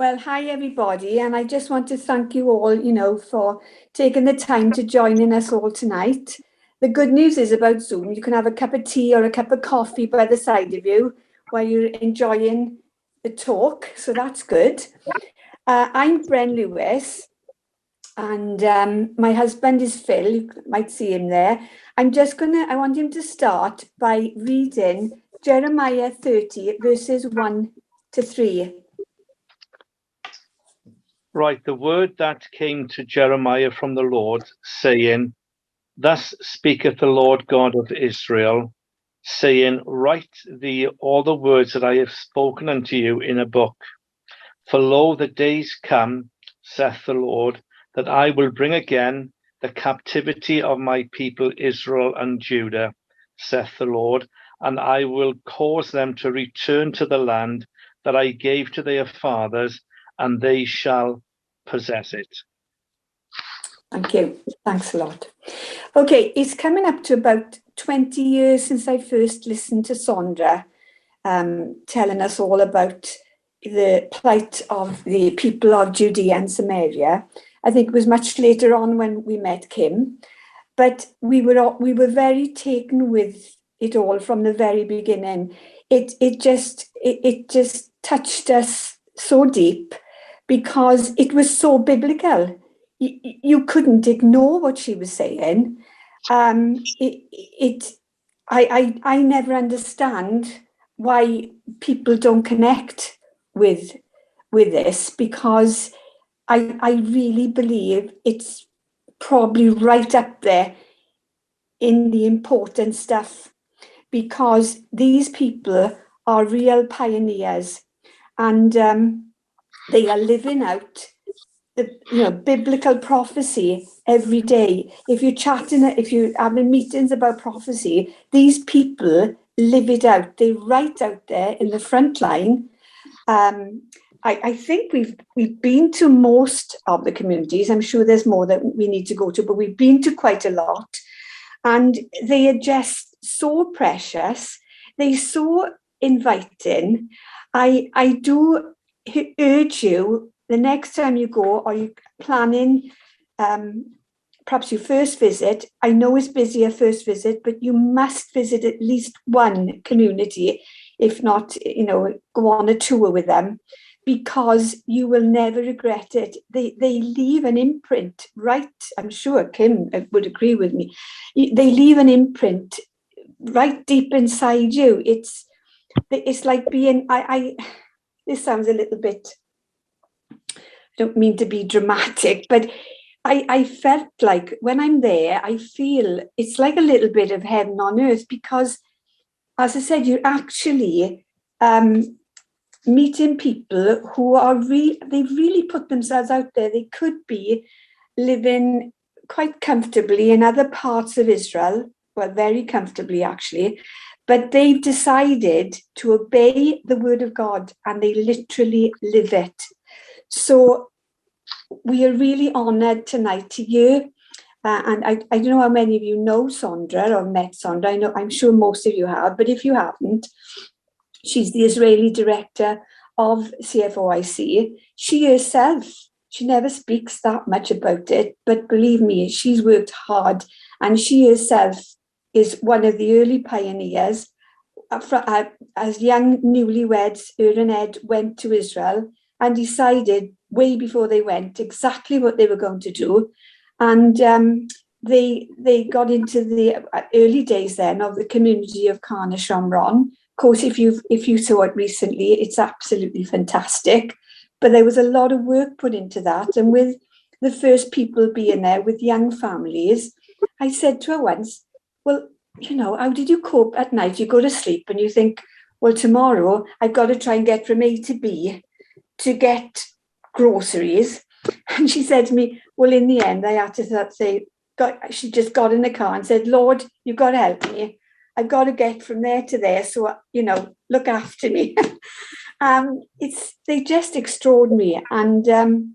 Well, hi everybody, and I just want to thank you all, for taking the time to join us all tonight. The good news is about Zoom, you can have a cup of tea or a cup of coffee by the side of you while you're enjoying the talk, so that's good. I'm Brenda Lewis, and my husband is Phil, you might see him there. I want him to start by reading Jeremiah 30, verses 1 to 3. Right, the word that came to Jeremiah from the Lord, saying, Thus speaketh the Lord God of Israel, saying, Write thee all the words that I have spoken unto you in a book. For lo, the days come, saith the Lord, that I will bring again the captivity of my people Israel and Judah, saith the Lord, and I will cause them to return to the land that I gave to their fathers, and they shall possess it. Thank you. Thanks a lot. Okay, it's coming up to about 20 years since I first listened to Sondra telling us all about the plight of the people of Judea and Samaria. I think it was much later on when we met Kim, but we were very taken with it all from the very beginning. It just touched us so deep because it was so biblical. You couldn't ignore what she was saying. I never understand why people don't connect with this, because I really believe it's probably right up there in the important stuff, because these people are real pioneers, and they are living out the biblical prophecy every day. If you're having meetings about prophecy, these people live it out. They write out there in the front line. I think we've been to most of the communities. I'm sure there's more that we need to go to, but we've been to quite a lot, and they are just so precious. They're so inviting. I do urge you, the next time you go, or you're planning perhaps your first visit, I know it's busy a first visit, but you must visit at least one community, if not, go on a tour with them, because you will never regret it. They leave an imprint, right? I'm sure Kim would agree with me. They leave an imprint right deep inside you. It's like being, this sounds a little bit, I don't mean to be dramatic, but I felt like when I'm there, I feel it's like a little bit of heaven on earth, because, as I said, you're actually meeting people who are they really put themselves out there. They could be living quite comfortably in other parts of Israel, well, very comfortably actually, but they've decided to obey the word of God, and they literally live it. So we are really honoured tonight to hear, and I don't know how many of you know Sondra or met Sondra. I'm sure most of you have, but if you haven't, she's the Israeli director of CFOIC. She herself, she never speaks that much about it, but believe me, she's worked hard, and she herself is one of the early pioneers. As young newlyweds, her and Ed went to Israel and decided way before they went exactly what they were going to do. And they got into the early days then of the community of Kana Shomron. Of course, if you saw it recently, it's absolutely fantastic. But there was a lot of work put into that. And with the first people being there with young families, I said to her once, well, how did you cope at night? You go to sleep and you think, well, tomorrow I've got to try and get from A to B to get groceries. And she said to me, well, in the end, I had to say, she just got in the car and said, Lord, you've got to help me. I've got to get from there to there. So, look after me. They're just extraordinary. And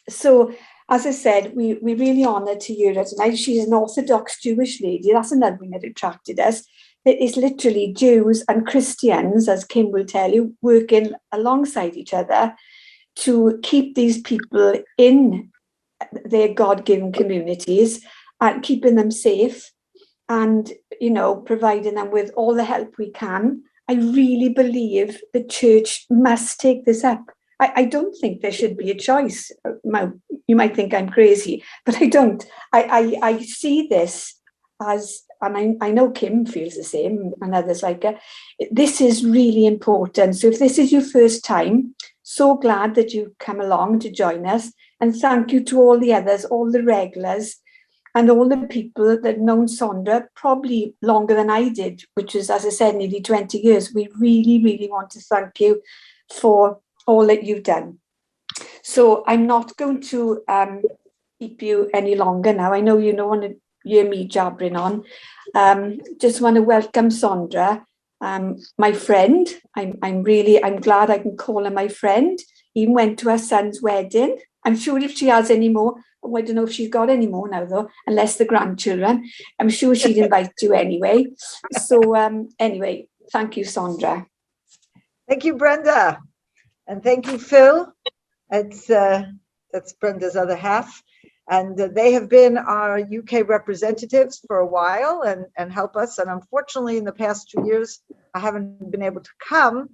so, as I said, we're really honoured to hear her tonight. She's an Orthodox Jewish lady. That's another thing that attracted us. It's literally Jews and Christians, as Kim will tell you, working alongside each other to keep these people in their God-given communities and keeping them safe and, providing them with all the help we can. I really believe the church must take this up. I don't think there should be a choice. You might think I'm crazy, but I don't. I see this as, and I know Kim feels the same and others like her, this is really important. So if this is your first time, so glad that you've come along to join us. And thank you to all the others, all the regulars, and all the people that have known Sondra probably longer than I did, which was, as I said, nearly 20 years. We really, really want to thank you for all that you've done. So I'm not going to keep you any longer now. I know you don't want to hear me jabbering on. Just want to welcome Sondra, my friend. I'm glad I can call her my friend. Even went to her son's wedding. I'm sure if she has any more, I don't know if she's got any more now though, unless the grandchildren. I'm sure she'd invite you anyway. So anyway, thank you, Sondra. Thank you, Brenda. And thank you, Phil. That's Brenda's other half. And they have been our UK representatives for a while and help us. And unfortunately, in the past 2 years, I haven't been able to come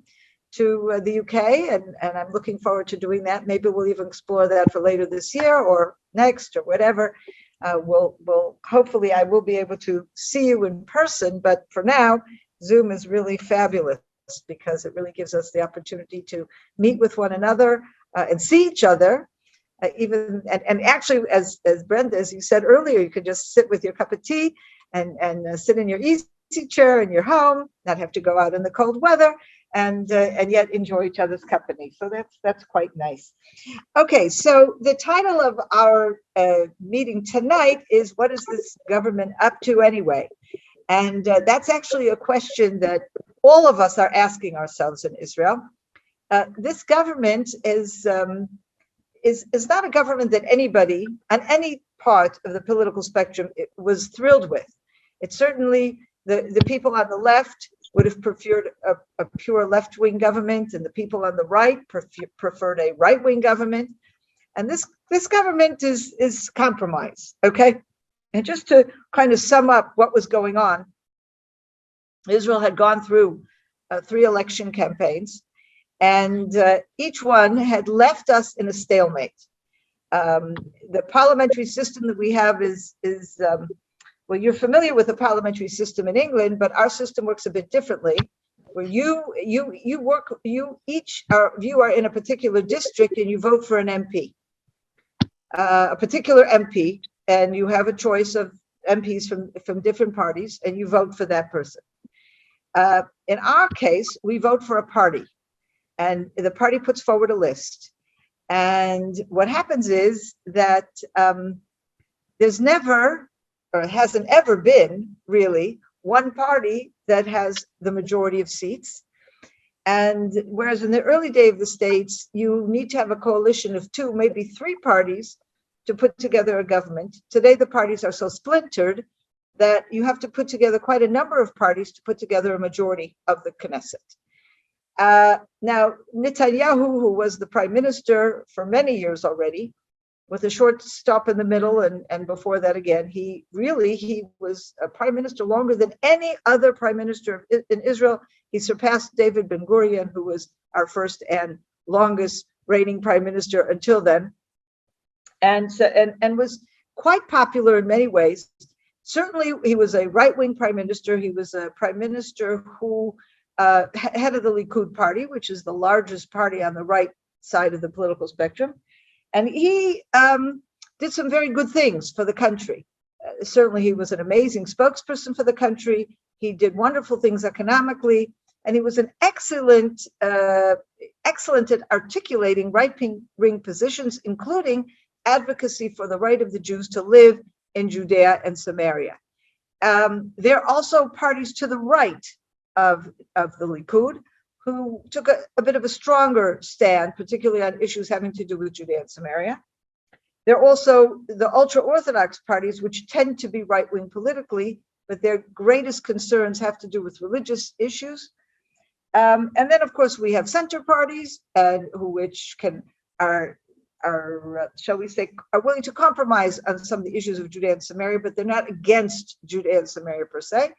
to the UK, and I'm looking forward to doing that. Maybe we'll even explore that for later this year or next or whatever. We'll hopefully I will be able to see you in person, but for now, Zoom is really fabulous because it really gives us the opportunity to meet with one another and see each other. And actually, as Brenda, as you said earlier, you could just sit with your cup of tea and sit in your easy chair in your home, not have to go out in the cold weather, and yet enjoy each other's company. So that's quite nice. Okay, so the title of our meeting tonight is, what is this government up to anyway? And that's actually a question that all of us are asking ourselves in Israel. This government is not a government that anybody on any part of the political spectrum was thrilled with. It's certainly the people on the left would have preferred a pure left-wing government, and the people on the right preferred a right-wing government. And this government is compromise, okay? And just to kind of sum up what was going on, Israel had gone through 3 election campaigns, and each one had left us in a stalemate. The parliamentary system that we have is well, you're familiar with the parliamentary system in England, but our system works a bit differently, where each of you are in a particular district and you vote for an MP, a particular MP, and you have a choice of MPs from different parties, and you vote for that person. In our case, we vote for a party, and the party puts forward a list. And what happens is that there's never, or hasn't ever been really, one party that has the majority of seats. And whereas in the early day of the states, you need to have a coalition of 2, maybe 3 parties to put together a government. Today, the parties are so splintered that you have to put together quite a number of parties to put together a majority of the Knesset. Now, Netanyahu, who was the prime minister for many years already, with a short stop in the middle, and before that again, he was a prime minister longer than any other prime minister in Israel. He surpassed David Ben Gurion, who was our first and longest reigning prime minister until then, and was quite popular in many ways. Certainly, he was a right-wing prime minister. He was a prime minister who head of the Likud party, which is the largest party on the right side of the political spectrum. And he did some very good things for the country. Certainly, he was an amazing spokesperson for the country. He did wonderful things economically, and he was an excellent at articulating right-wing positions, including advocacy for the right of the Jews to live in Judea and Samaria. There are also parties to the right of the Likud who took a bit of a stronger stand, particularly on issues having to do with Judea and Samaria. There are also the ultra-Orthodox parties, which tend to be right-wing politically, but their greatest concerns have to do with religious issues. And then, of course, we have center parties, which can shall we say, are willing to compromise on some of the issues of Judea and Samaria, but they're not against Judea and Samaria per se.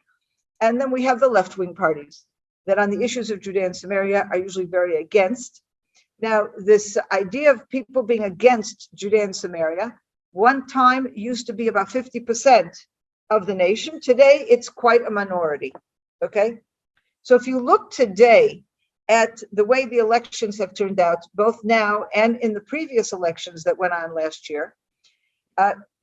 And then we have the left-wing parties that on the issues of Judea and Samaria are usually very against. Now, this idea of people being against Judea and Samaria, one time used to be about 50% of the nation. Today, it's quite a minority, okay? So if you look today at the way the elections have turned out, both now and in the previous elections that went on last year,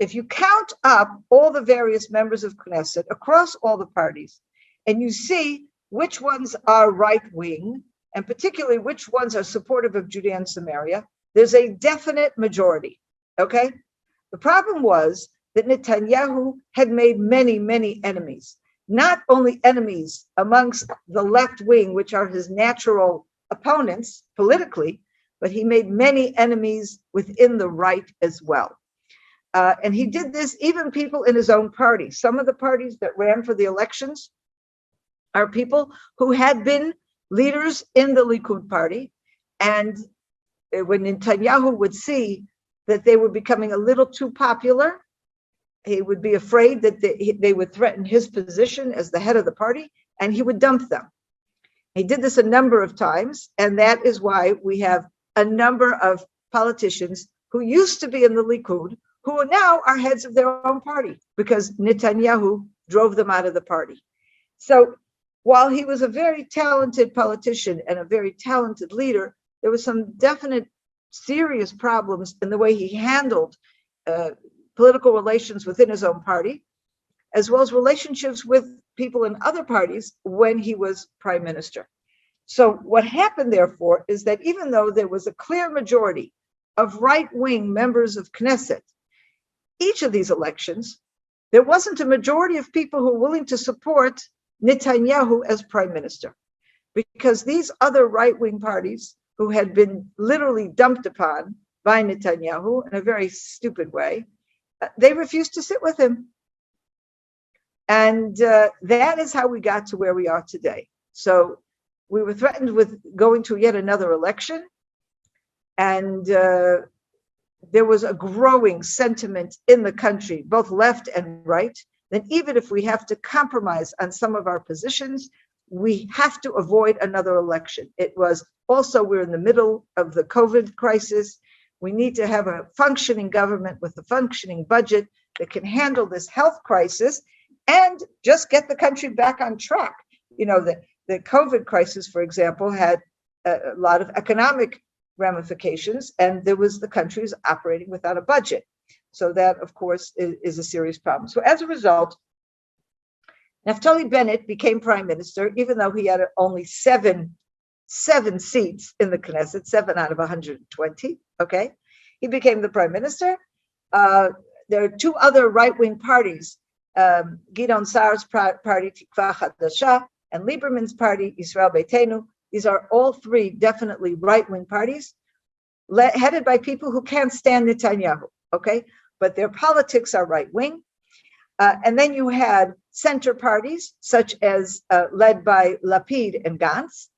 if you count up all the various members of Knesset across all the parties, and you see which ones are right-wing, and particularly which ones are supportive of Judea and Samaria, there's a definite majority, okay? The problem was that Netanyahu had made many, many enemies. Not only enemies amongst the left wing, which are his natural opponents politically, but he made many enemies within the right as well. And he did this even people in his own party. Some of the parties that ran for the elections are people who had been leaders in the Likud party. And when Netanyahu would see that they were becoming a little too popular, he would be afraid that they would threaten his position as the head of the party, and he would dump them. He did this a number of times, and that is why we have a number of politicians who used to be in the Likud, who now are heads of their own party, because Netanyahu drove them out of the party. So while he was a very talented politician and a very talented leader, there were some definite serious problems in the way he handled political relations within his own party, as well as relationships with people in other parties when he was prime minister. So what happened, therefore, is that even though there was a clear majority of right-wing members of Knesset, each of these elections, there wasn't a majority of people who were willing to support Netanyahu as prime minister, because these other right-wing parties who had been literally dumped upon by Netanyahu in a very stupid way, they refused to sit with him. And that is how we got to where we are today. So we were threatened with going to yet another election. And there was a growing sentiment in the country, both left and right, that even if we have to compromise on some of our positions, we have to avoid another election. It was also, we're in the middle of the COVID crisis. We need to have a functioning government with a functioning budget that can handle this health crisis and just get the country back on track. You know, the COVID crisis, for example, had a lot of economic ramifications, and there was the country's operating without a budget. So that, of course, is a serious problem. So as a result, Naftali Bennett became prime minister, even though he had only seven seats in the Knesset, 7 out of 120. Okay, he became the prime minister. There are two other right-wing parties, Gideon Saar's party, Tikva Hadasha, and Lieberman's party, Israel Beitenu. These are all three definitely right-wing parties, headed by people who can't stand Netanyahu, okay? But their politics are right-wing. And then you had center parties, such as led by Lapid and Gantz.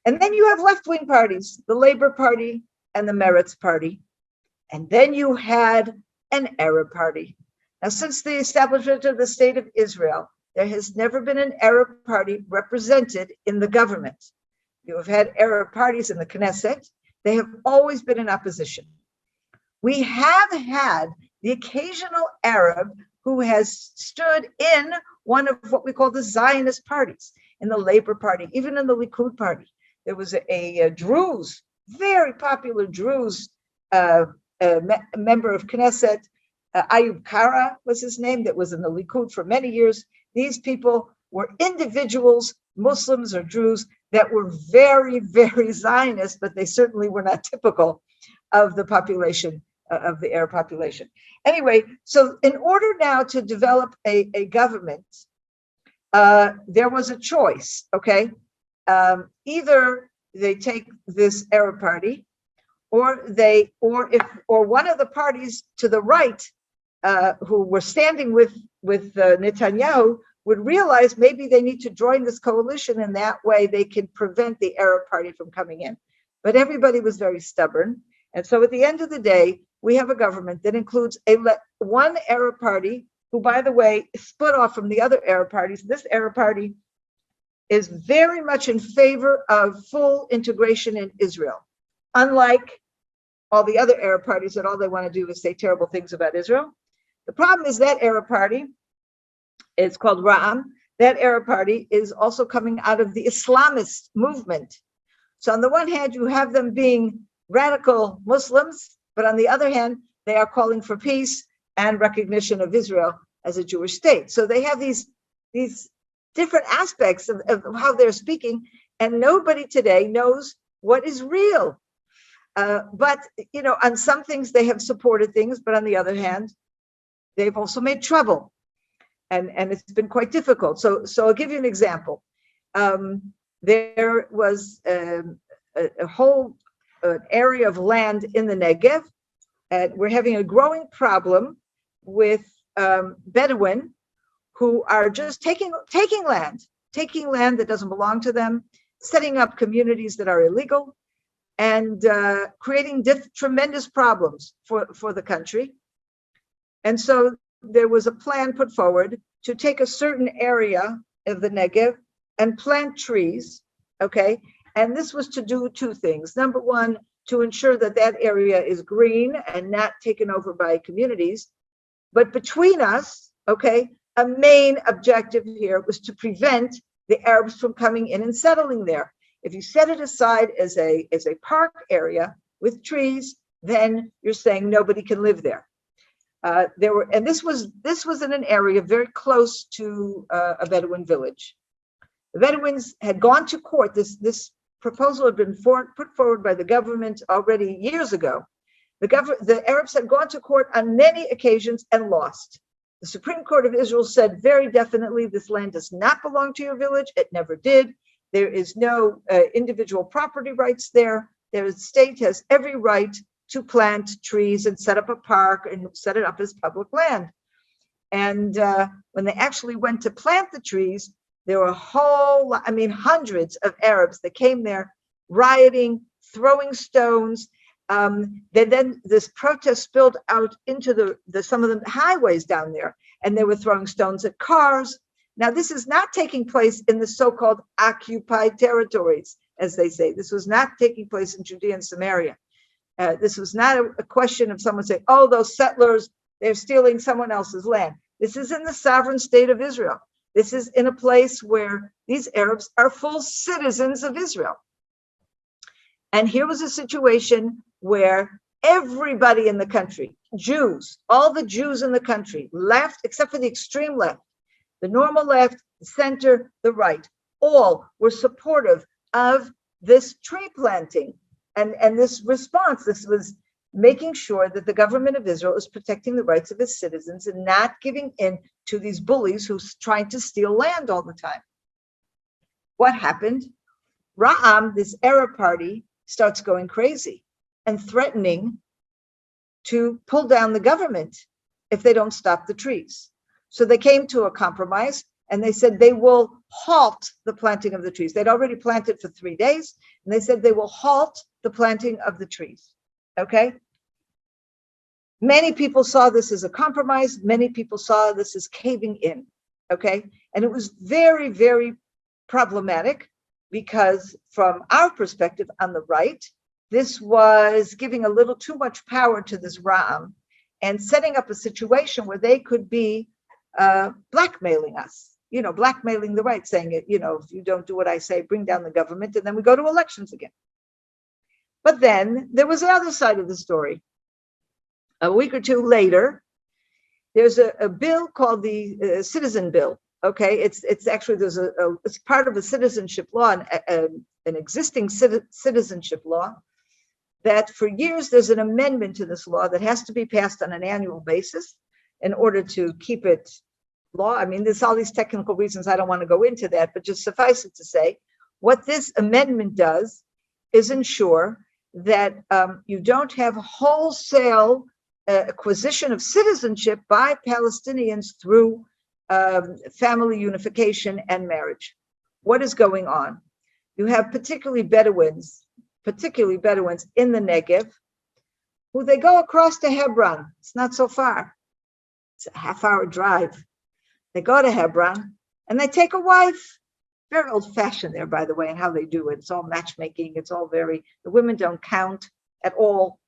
And then you have left-wing parties, the Labor Party and the Meretz Party. And then you had an Arab party. Now, since the establishment of the State of Israel, there has never been an Arab party represented in the government. You have had Arab parties in the Knesset. They have always been in opposition. We have had the occasional Arab who has stood in one of what we call the Zionist parties, in the Labor Party, even in the Likud party. There was a Druze, very popular Druze member of Knesset, Ayub Kara was his name, that was in the Likud for many years. These people were individuals, Muslims or Druze, that were very, very Zionist, but they certainly were not typical of the population, of the Arab population. Anyway, so in order now to develop a government, there was a choice, okay? Either they take this Arab party, or one of the parties to the right who were standing with Netanyahu would realize maybe they need to join this coalition, and that way they can prevent the Arab party from coming in. But everybody was very stubborn, And so at the end of the day, we have a government that includes one Arab party, who, by the way, split off from the other Arab parties. This Arab party is very much in favor of full integration in Israel, unlike all the other Arab parties that all they want to do is say terrible things about Israel. The problem is that Arab party, it's called Ra'am, that Arab party is also coming out of the Islamist movement. So on the one hand, you have them being radical Muslims, but on the other hand, they are calling for peace and recognition of Israel as a Jewish state. So they have these different aspects of how they're speaking, and nobody today knows what is real. But, on some things they have supported things, but on the other hand, they've also made trouble. And it's been quite difficult. So I'll give you an example. There was a whole area of land in the Negev. We're having a growing problem with Bedouin who are just taking land that doesn't belong to them, setting up communities that are illegal, and creating tremendous problems for the country. And so there was a plan put forward to take a certain area of the Negev and plant trees, okay? And this was to do two things. Number one, to ensure that that area is green and not taken over by communities. But between us, okay, a main objective here was to prevent the Arabs from coming in and settling there. If you set it aside as a park area with trees, then you're saying nobody can live there. This was in an area very close to a Bedouin village. The Bedouins had gone to court. This proposal had been put forward by the government already years ago. The Arabs had gone to court on many occasions and lost. The Supreme Court of Israel said very definitely, this land does not belong to your village. It never did. There is no individual property rights there. The state has every right to plant trees and set up a park and set it up as public land. And when they actually went to plant the trees, there were hundreds of Arabs that came there rioting, throwing stones. Then this protest spilled out into some of the highways down there, and they were throwing stones at cars. Now, this is not taking place in the so-called occupied territories, as they say. This was not taking place in Judea and Samaria. This was not a question of someone saying, oh, those settlers, they're stealing someone else's land. This is in the sovereign state of Israel. This is in a place where these Arabs are full citizens of Israel. And here was a situation where everybody in the country, Jews, all the Jews in the country, left, except for the extreme left, the normal left, the center, the right, all were supportive of this tree planting and this response. This was making sure that the government of Israel is protecting the rights of its citizens and not giving in to these bullies who's trying to steal land all the time. What happened? Ra'am, this Arab party, starts going crazy and threatening to pull down the government if they don't stop the trees. So they came to a compromise and they said they will halt the planting of the trees. They'd already planted for 3 days, and they said they will halt the planting of the trees. Okay? Many people saw this as a compromise. Many people saw this as caving in. Okay? And it was very, very problematic because from our perspective on the right, this was giving a little too much power to this Ra'am and setting up a situation where they could be blackmailing us, blackmailing the right, saying, if you don't do what I say, bring down the government, and then we go to elections again. But then there was the other side of the story. A week or two later, there's a bill called the Citizen Bill. Okay, it's actually it's part of a citizenship law, an existing citizenship law. That for years there's an amendment to this law that has to be passed on an annual basis in order to keep it law. I mean, there's all these technical reasons. I don't want to go into that, but just suffice it to say, what this amendment does is ensure that you don't have wholesale acquisition of citizenship by Palestinians through family unification and marriage. What is going on? You have particularly Bedouins in the Negev who they go across to Hebron. It's not so far. It's a half-hour drive. They go to Hebron and they take a wife. Very old-fashioned there, by the way, and how they do it. It's all matchmaking. It's all the women don't count at all,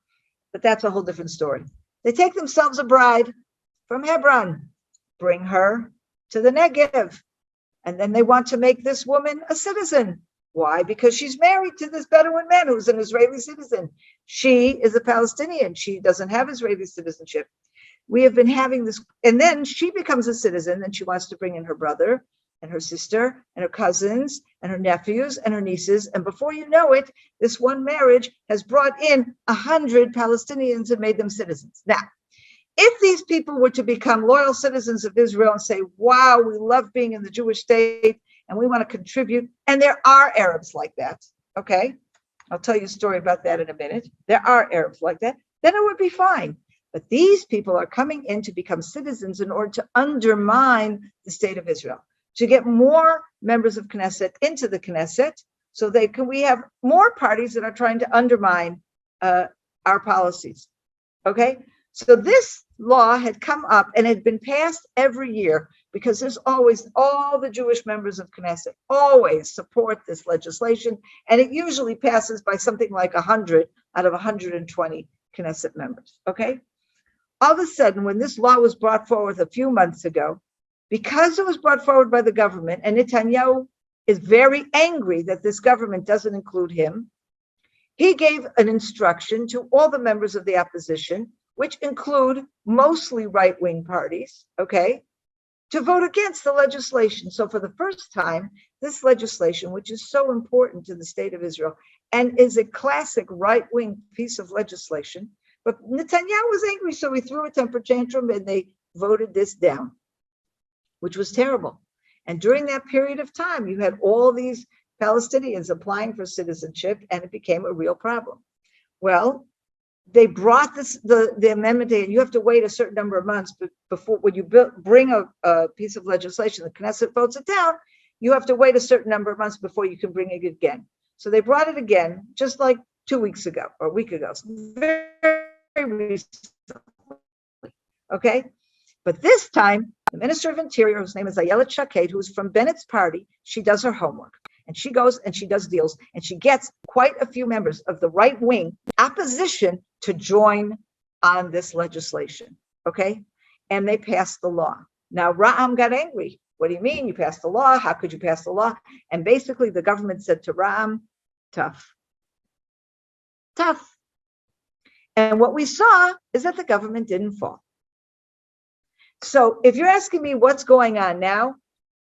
but that's a whole different story. They take themselves a bride from Hebron, bring her to the Negev, and then they want to make this woman a citizen. Why? Because she's married to this Bedouin man who's an Israeli citizen. She is a Palestinian. She doesn't have Israeli citizenship. We have been having this, and then she becomes a citizen, and she wants to bring in her brother and her sister and her cousins and her nephews and her nieces. And before you know it, this one marriage has brought in 100 Palestinians and made them citizens. Now, if these people were to become loyal citizens of Israel and say, wow, we love being in the Jewish state and we want to contribute, and there are Arabs like that, okay? I'll tell you a story about that in a minute. There are Arabs like that, then it would be fine. But these people are coming in to become citizens in order to undermine the state of Israel, to get more members of Knesset into the Knesset, so we have more parties that are trying to undermine our policies, okay? So this law had come up and had been passed every year because there's always, all the Jewish members of Knesset always support this legislation, and it usually passes by something like 100 out of 120 Knesset members, okay? All of a sudden, when this law was brought forward a few months ago, because it was brought forward by the government, and Netanyahu is very angry that this government doesn't include him, he gave an instruction to all the members of the opposition, which include mostly right-wing parties, okay, to vote against the legislation. So for the first time, this legislation, which is so important to the state of Israel and is a classic right-wing piece of legislation, but Netanyahu was angry, so he threw a temper tantrum and they voted this down, which was terrible. And during that period of time, you had all these Palestinians applying for citizenship, and it became a real problem. Well, they brought the amendment in. You have to wait a certain number of months before, when you bring a piece of legislation, the Knesset votes it down, you have to wait a certain number of months before you can bring it again. So they brought it again, just like 2 weeks ago or a week ago. So very recently, okay? But this time, the Minister of Interior, whose name is Ayelet Shaked, who's from Bennett's party, she does her homework. And she goes and she does deals, and she gets quite a few members of the right-wing opposition to join on this legislation, okay? And they passed the law. Now, Ra'am got angry. What do you mean you passed the law? How could you pass the law? And basically the government said to Ra'am, tough. And what we saw is that the government didn't fall. So if you're asking me what's going on now,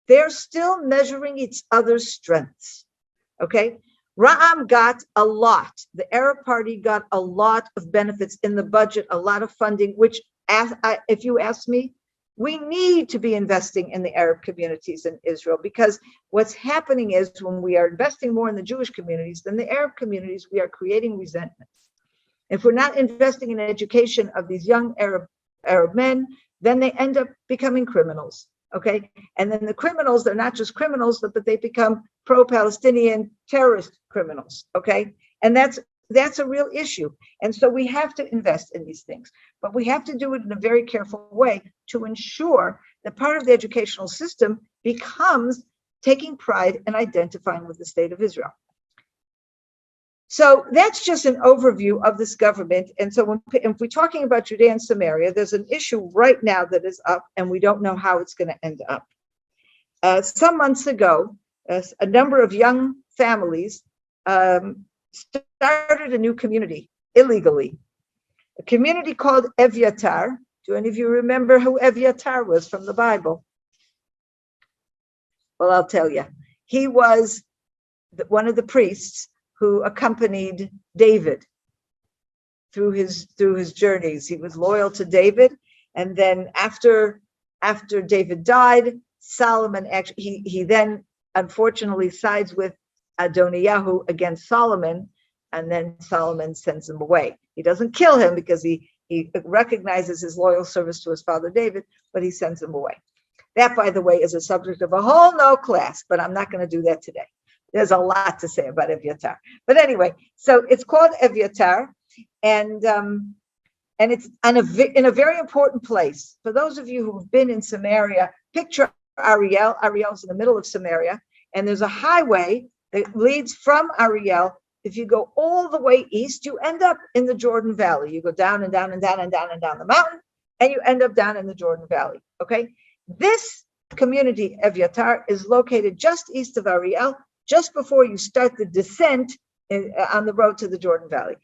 they're still measuring each other's strengths, okay? Ra'am got a lot. The Arab Party got a lot of benefits in the budget, a lot of funding, which, if you ask me, we need to be investing in the Arab communities in Israel, because what's happening is when we are investing more in the Jewish communities than the Arab communities, we are creating resentments. If we're not investing in education of these young Arab men, then they end up becoming criminals. Okay, and then the criminals, they're not just criminals, but they become pro-Palestinian terrorist criminals. Okay, and that's a real issue. And so we have to invest in these things, but we have to do it in a very careful way to ensure that part of the educational system becomes taking pride in identifying with the state of Israel. So that's just an overview of this government. And so if we're talking about Judea and Samaria, there's an issue right now that is up, and we don't know how it's going to end up. Some months ago, a number of young families started a new community illegally, a community called Evyatar. Do any of you remember who Evyatar was from the Bible? Well, I'll tell you. He was one of the priests who accompanied David through his journeys. He was loyal to David, and then after David died, Solomon actually he then unfortunately sides with Adoniyahu against Solomon, and then Solomon sends him away. He doesn't kill him because he recognizes his loyal service to his father David, but he sends him away. That, by the way, is a subject of a whole no class, but I'm not going to do that today. There's a lot to say about Evyatar. But anyway, so it's called Evyatar. And And it's in a very important place. For those of you who've been in Samaria, picture Ariel. Ariel's in the middle of Samaria, and there's a highway that leads from Ariel. If you go all the way east, you end up in the Jordan Valley. You go down and down and down and down and down the mountain, and you end up down in the Jordan Valley. Okay, this community, Evyatar, is located just east of Ariel, just before you start the descent on the road to the Jordan Valley.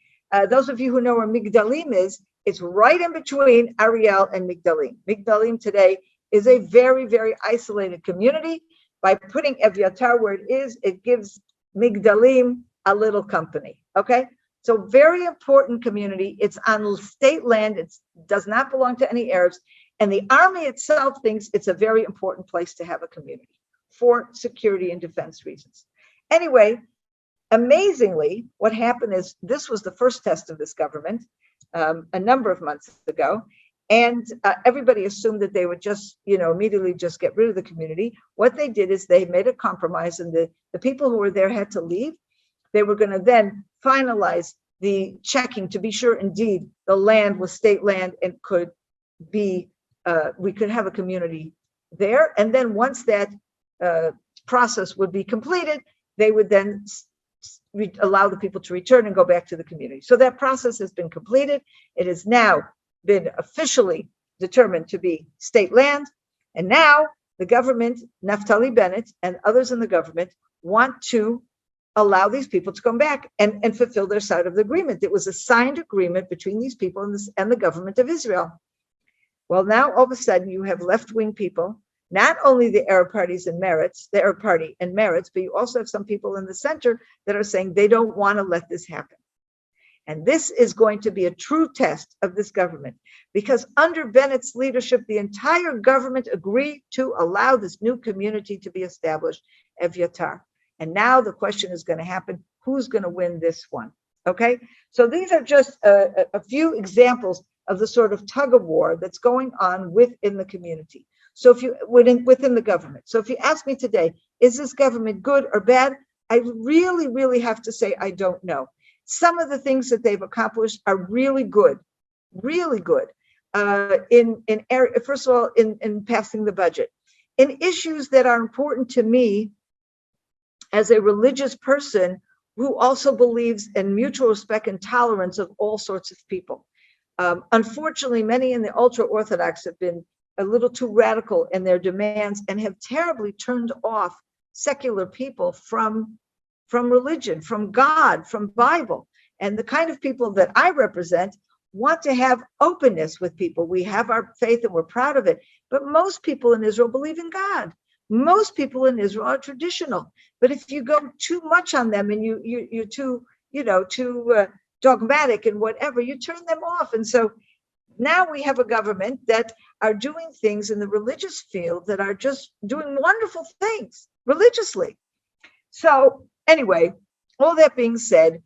Those of you who know where Migdalim is, it's right in between Ariel and Migdalim. Migdalim today is a very, very isolated community. By putting Evyatar where it is, it gives Migdalim a little company, okay? So very important community. It's on state land. It does not belong to any Arabs. And the army itself thinks it's a very important place to have a community for security and defense reasons. Anyway, amazingly, what happened is this was the first test of this government a number of months ago. And everybody assumed that they would just, immediately just get rid of the community. What they did is they made a compromise, and the people who were there had to leave. They were going to then finalize the checking to be sure indeed the land was state land and could be, we could have a community there. And then once that process would be completed, they would then allow the people to return and go back to the community. So that process has been completed. It has now been officially determined to be state land. And now the government, Naftali Bennett and others in the government, want to allow these people to come back and fulfill their side of the agreement. It was a signed agreement between these people and the government of Israel. Well, now all of a sudden you have left-wing people, not only the Arab parties and Meretz, the Arab Party and Meretz, but you also have some people in the center that are saying they don't want to let this happen. And this is going to be a true test of this government, because under Bennett's leadership, the entire government agreed to allow this new community to be established, Evyatar. And now the question is going to happen, who's going to win this one? Okay, so these are just a few examples of the sort of tug of war that's going on within the community. So if you within the government. So if you ask me today, is this government good or bad? I really, really have to say I don't know. Some of the things that they've accomplished are really good, really good. First of all, in passing the budget, in issues that are important to me as a religious person who also believes in mutual respect and tolerance of all sorts of people. Unfortunately, many in the ultra-Orthodox have been a little too radical in their demands and have terribly turned off secular people from religion, from God, from Bible. And the kind of people that I represent want to have openness with people. We have our faith and we're proud of it. But most people in Israel believe in God. Most people in Israel are traditional. But if you go too much on them and you're too, too dogmatic and whatever, you turn them off. And so now we have a government that are doing things in the religious field that are just doing wonderful things religiously. So anyway, all that being said,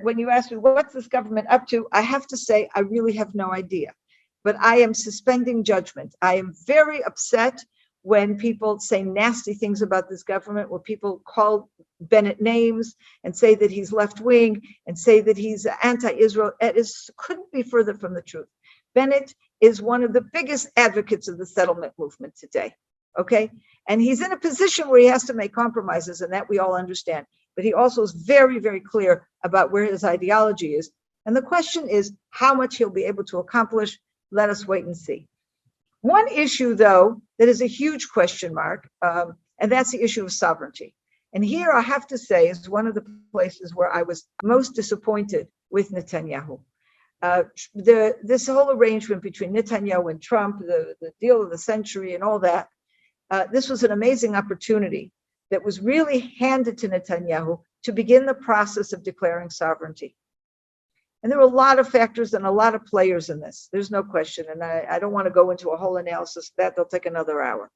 when you ask me what's this government up to, I have to say I really have no idea. But I am suspending judgment. I am very upset when people say nasty things about this government, where people call Bennett names and say that he's left-wing and say that he's anti-Israel. It couldn't be further from the truth. Bennett is one of the biggest advocates of the settlement movement today, okay? And he's in a position where he has to make compromises, and that we all understand. But he also is very, very clear about where his ideology is. And the question is how much he'll be able to accomplish. Let us wait and see. One issue, though, that is a huge question mark, and that's the issue of sovereignty. And here I have to say is one of the places where I was most disappointed with Netanyahu. This whole arrangement between Netanyahu and Trump, the deal of the century and all that, this was an amazing opportunity that was really handed to Netanyahu to begin the process of declaring sovereignty. And there were a lot of factors and a lot of players in this. There's no question. And I don't want to go into a whole analysis of that. They'll take another hour.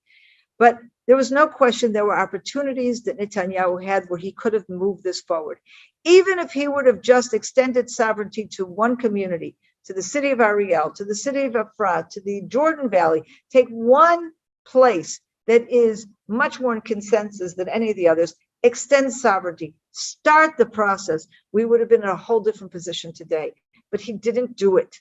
But there was no question there were opportunities that Netanyahu had where he could have moved this forward. Even if he would have just extended sovereignty to one community, to the city of Ariel, to the city of Efrat, to the Jordan Valley, take one place that is much more in consensus than any of the others, extend sovereignty, start the process, we would have been in a whole different position today. But he didn't do it.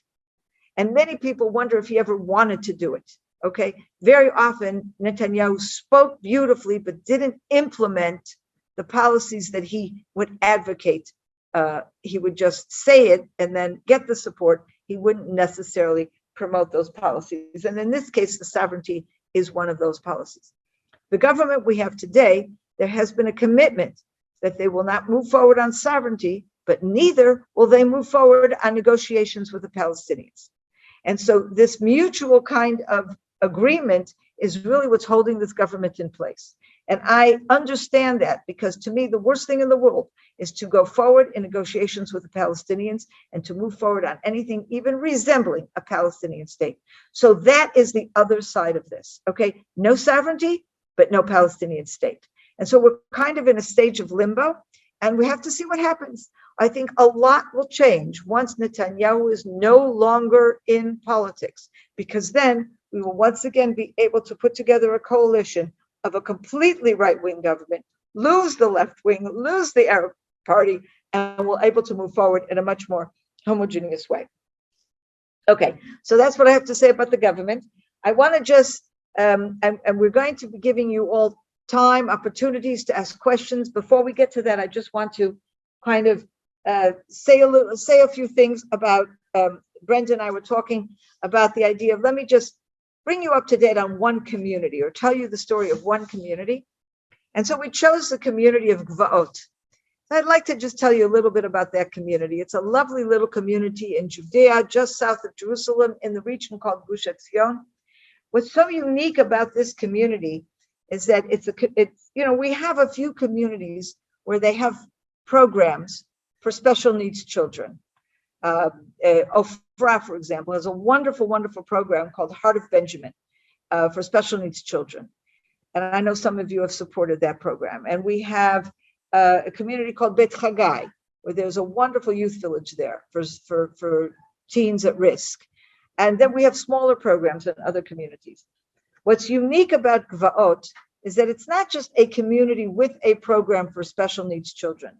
And many people wonder if he ever wanted to do it. Okay, very often Netanyahu spoke beautifully, but didn't implement the policies that he would advocate. He would just say it and then get the support. He wouldn't necessarily promote those policies. And in this case, the sovereignty is one of those policies. The government we have today, there has been a commitment that they will not move forward on sovereignty, but neither will they move forward on negotiations with the Palestinians. And so this mutual kind of agreement is really what's holding this government in place. And I understand that, because to me, the worst thing in the world is to go forward in negotiations with the Palestinians and to move forward on anything even resembling a Palestinian state. So that is the other side of this, okay? No sovereignty, but no Palestinian state. And so we're kind of in a stage of limbo, and we have to see what happens. I think a lot will change once Netanyahu is no longer in politics, because then we will once again be able to put together a coalition of a completely right-wing government, lose the left wing, lose the Arab Party, and we're able to move forward in a much more homogeneous way. Okay, so that's what I have to say about the government. I want to just, and we're going to be giving you all time, opportunities to ask questions. Before we get to that, I just want to kind of say a few things about, Brenda and I were talking about the idea of, let me just bring you up to date on one community, or tell you the story of one community. And so we chose the community of Gvaot. I'd like to just tell you a little bit about that community. It's a lovely little community in Judea, just south of Jerusalem, in the region called Gush Etzion. What's so unique about this community is that we have a few communities where they have programs for special needs children. Ofra, for example, has a wonderful, wonderful program called Heart of Benjamin for special needs children. And I know some of you have supported that program. And we have a community called Bet Chagai, where there's a wonderful youth village there for teens at risk. And then we have smaller programs in other communities. What's unique about Gvaot is that it's not just a community with a program for special needs children.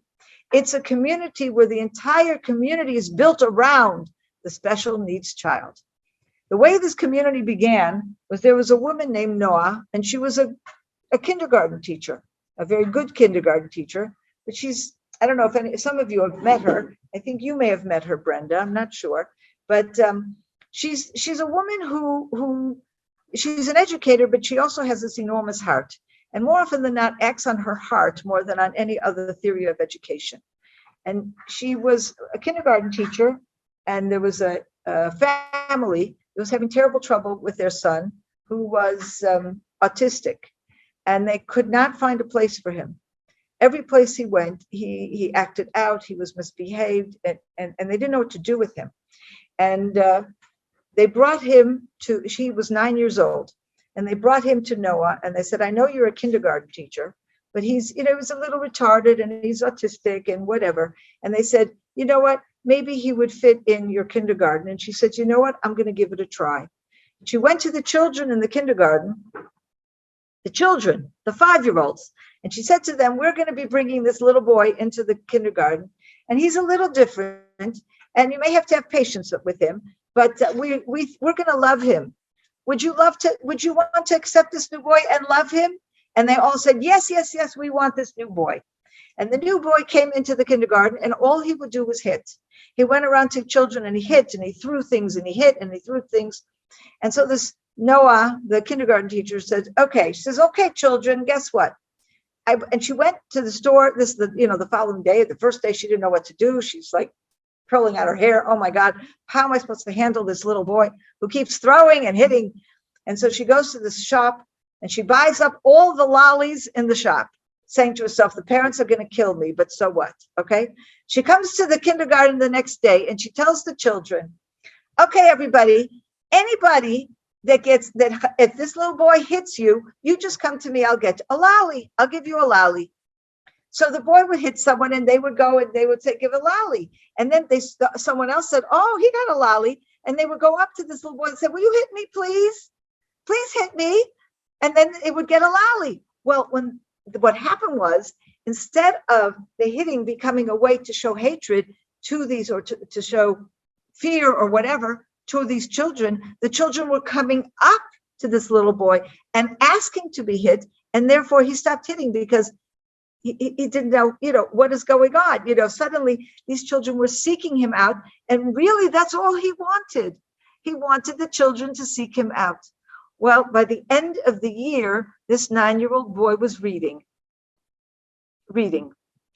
It's a community where the entire community is built around the special needs child. The way this community began was there was a woman named Noah, and she was a kindergarten teacher, a very good kindergarten teacher. But I don't know if some of you have met her. I think you may have met her, Brenda. I'm not sure. But she's a woman who she's an educator, but she also has this enormous heart. And more often than not, acts on her heart more than on any other theory of education. And she was a kindergarten teacher, and there was a family that was having terrible trouble with their son, who was autistic, and they could not find a place for him. Every place he went, he acted out, he was misbehaved, and they didn't know what to do with him. And they brought him she was 9 years old. And they brought him to Noah, and they said, I know you're a kindergarten teacher, but he's a little retarded and he's autistic and whatever. And they said, you know what, maybe he would fit in your kindergarten. And she said, you know what, I'm going to give it a try. She went to the children in the kindergarten, the 5-year-olds, and she said to them, we're going to be bringing this little boy into the kindergarten, and he's a little different, and you may have to have patience with him, but we're going to love him. Would you want to accept this new boy and love him? And they all said, yes, yes, yes, we want this new boy. And the new boy came into the kindergarten, and all he would do was hit. He went around to children and he hit and he threw things and he hit and he threw things. And so this Noah, the kindergarten teacher, said, okay, she says, okay, children, guess what? And she went to the store the following day. The first day, she didn't know what to do. She's like curling out her hair. Oh my God, how am I supposed to handle this little boy who keeps throwing and hitting? And so she goes to this shop and she buys up all the lollies in the shop, saying to herself, the parents are going to kill me, but so what? Okay. She comes to the kindergarten the next day and she tells the children, okay, everybody, anybody that if this little boy hits you, you just come to me, I'll get a lolly. I'll give you a lolly. So the boy would hit someone and they would go and they would say, give a lolly. And then someone else said, oh, he got a lolly. And they would go up to this little boy and say, will you hit me, please? Please hit me. And then it would get a lolly. Well, what happened was, instead of the hitting becoming a way to show hatred to these or to show fear or whatever, to these children, the children were coming up to this little boy and asking to be hit. And therefore he stopped hitting because he didn't know, what is going on. Suddenly these children were seeking him out. And really, that's all he wanted. He wanted the children to seek him out. Well, by the end of the year, this 9-year-old boy was reading.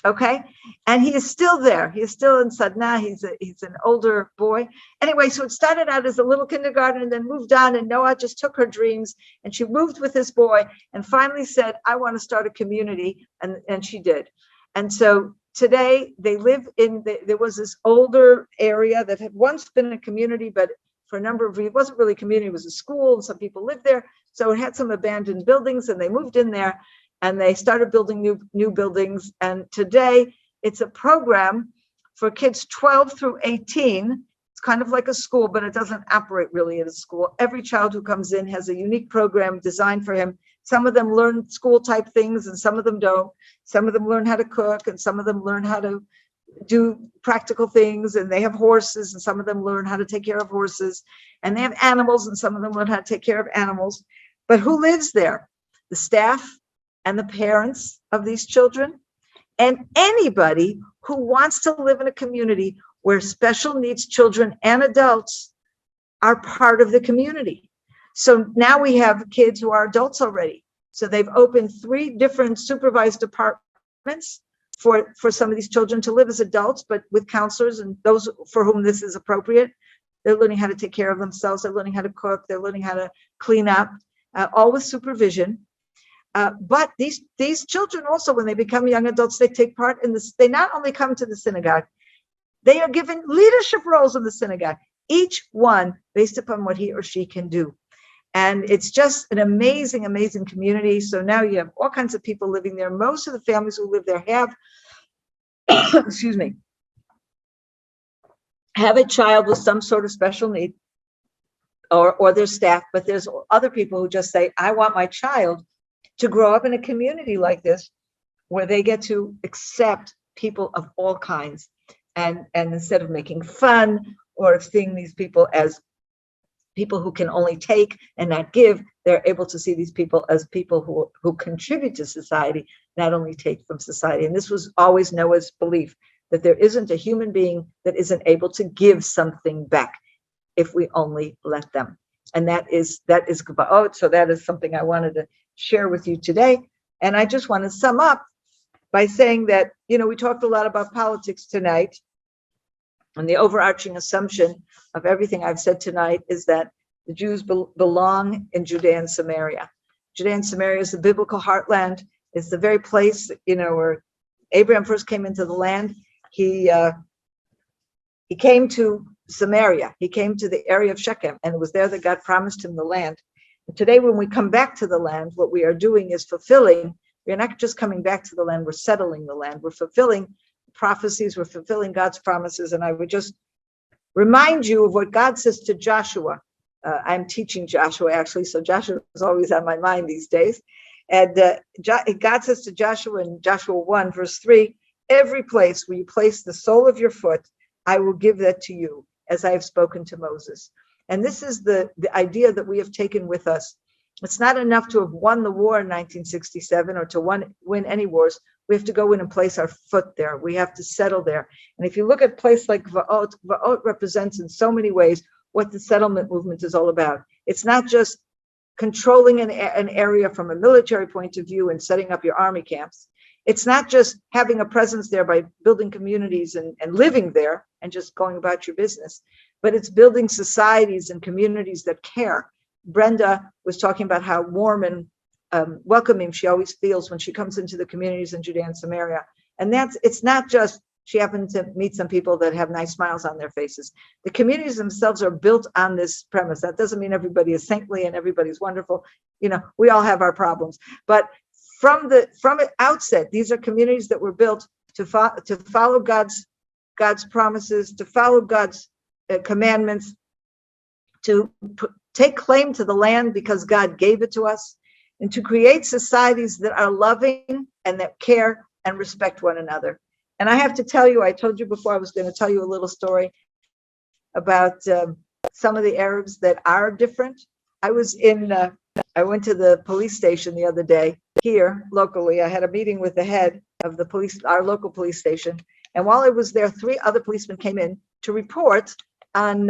Okay. And he is still there. He is still in Sadna. He's an older boy. Anyway, so it started out as a little kindergarten and then moved on. And Noah just took her dreams and she moved with this boy and finally said, I want to start a community. And she did. And so today they live there was this older area that had once been a community, but for a number of reasons, it wasn't really a community, it was a school and some people lived there. So it had some abandoned buildings and they moved in there. And they started building new buildings. And today it's a program for kids 12 through 18. It's kind of like a school, but it doesn't operate really as a school. Every child who comes in has a unique program designed for him. Some of them learn school type things and some of them don't. Some of them learn how to cook and some of them learn how to do practical things, and they have horses and some of them learn how to take care of horses, and they have animals and some of them learn how to take care of animals. But who lives there? The staff and the parents of these children, and anybody who wants to live in a community where special needs children and adults are part of the community. So now we have kids who are adults already. So they've opened 3 different supervised apartments for some of these children to live as adults, but with counselors and those for whom this is appropriate. They're learning how to take care of themselves. They're learning how to cook. They're learning how to clean up, all with supervision. But these children also, when they become young adults, they take part in this. They not only come to the synagogue, they are given leadership roles in the synagogue, each one based upon what he or she can do. And it's just an amazing, amazing community. So now you have all kinds of people living there. Most of the families who live there have, excuse me, have a child with some sort of special need or their staff. But there's other people who just say, I want my child to grow up in a community like this, where they get to accept people of all kinds. And instead of making fun or of seeing these people as people who can only take and not give, they're able to see these people as people who contribute to society, not only take from society. And this was always Noah's belief, that there isn't a human being that isn't able to give something back if we only let them. And that is Gvaot. So that is something I wanted to share with you today. And I just want to sum up by saying that, we talked a lot about politics tonight. And the overarching assumption of everything I've said tonight is that the Jews belong in Judea and Samaria. Judea and Samaria is the biblical heartland. It's the very place, where Abraham first came into the land. He came to Samaria. He came to the area of Shechem, and it was there that God promised him the land. And today, when we come back to the land, what we are doing is fulfilling. We're not just coming back to the land, we're settling the land. We're fulfilling prophecies, we're fulfilling God's promises. And I would just remind you of what God says to Joshua. I'm teaching Joshua, actually, so Joshua is always on my mind these days. And God says to Joshua in Joshua 1, verse 3, every place where you place the sole of your foot, I will give that to you, as I have spoken to Moses. And this is the idea that we have taken with us. It's not enough to have won the war in 1967 or to win any wars. We have to go in and place our foot there. We have to settle there. And if you look at a place like Gvaot, Gvaot represents in so many ways what the settlement movement is all about. It's not just controlling an area from a military point of view and setting up your army camps. It's not just having a presence there by building communities and living there and just going about your business, but it's building societies and communities that care. Brenda was talking about how warm and welcoming she always feels when she comes into the communities in Judea and Samaria. And it's not just she happened to meet some people that have nice smiles on their faces. The communities themselves are built on this premise. That doesn't mean everybody is saintly and everybody's wonderful. We all have our problems. But from the outset, these are communities that were built to follow God's promises, to follow God's commandments, to take claim to the land because God gave it to us, and to create societies that are loving and that care and respect one another. And I have to tell you, I told you before I was going to tell you a little story about some of the Arabs that are different. I went to the police station the other day here locally. I had a meeting with the head of the police, our local police station. And while I was there, 3 other policemen came in to report on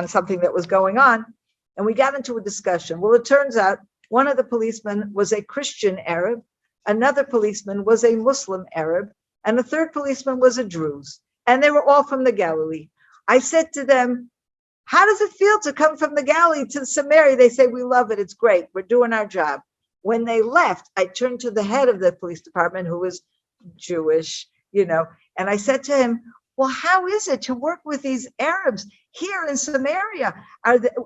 something that was going on. And we got into a discussion. Well, it turns out one of the policemen was a Christian Arab, another policeman was a Muslim Arab, and the third policeman was a Druze. And they were all from the Galilee. I said to them, how does it feel to come from the Galilee to Samaria? They say, we love it. It's great. We're doing our job. When they left, I turned to the head of the police department, who was Jewish, and I said to him, well, how is it to work with these Arabs here in Samaria?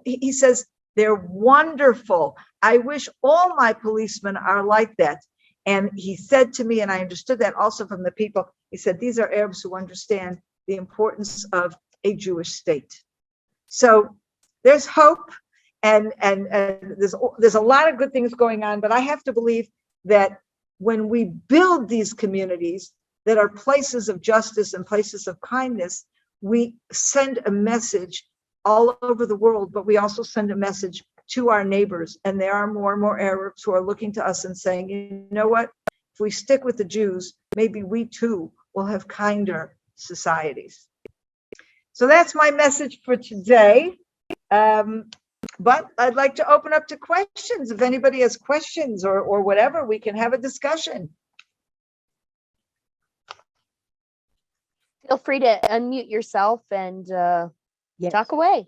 He says, they're wonderful. I wish all my policemen are like that. And he said to me, and I understood that also from the people, he said, these are Arabs who understand the importance of a Jewish state. So there's hope, and there's a lot of good things going on, but I have to believe that when we build these communities that are places of justice and places of kindness, we send a message all over the world, but we also send a message to our neighbors. And there are more and more Arabs who are looking to us and saying, you know what, if we stick with the Jews, maybe we too will have kinder societies. So that's my message for today. But I'd like to open up to questions. If anybody has questions or whatever, we can have a discussion. Feel free to unmute yourself and talk away.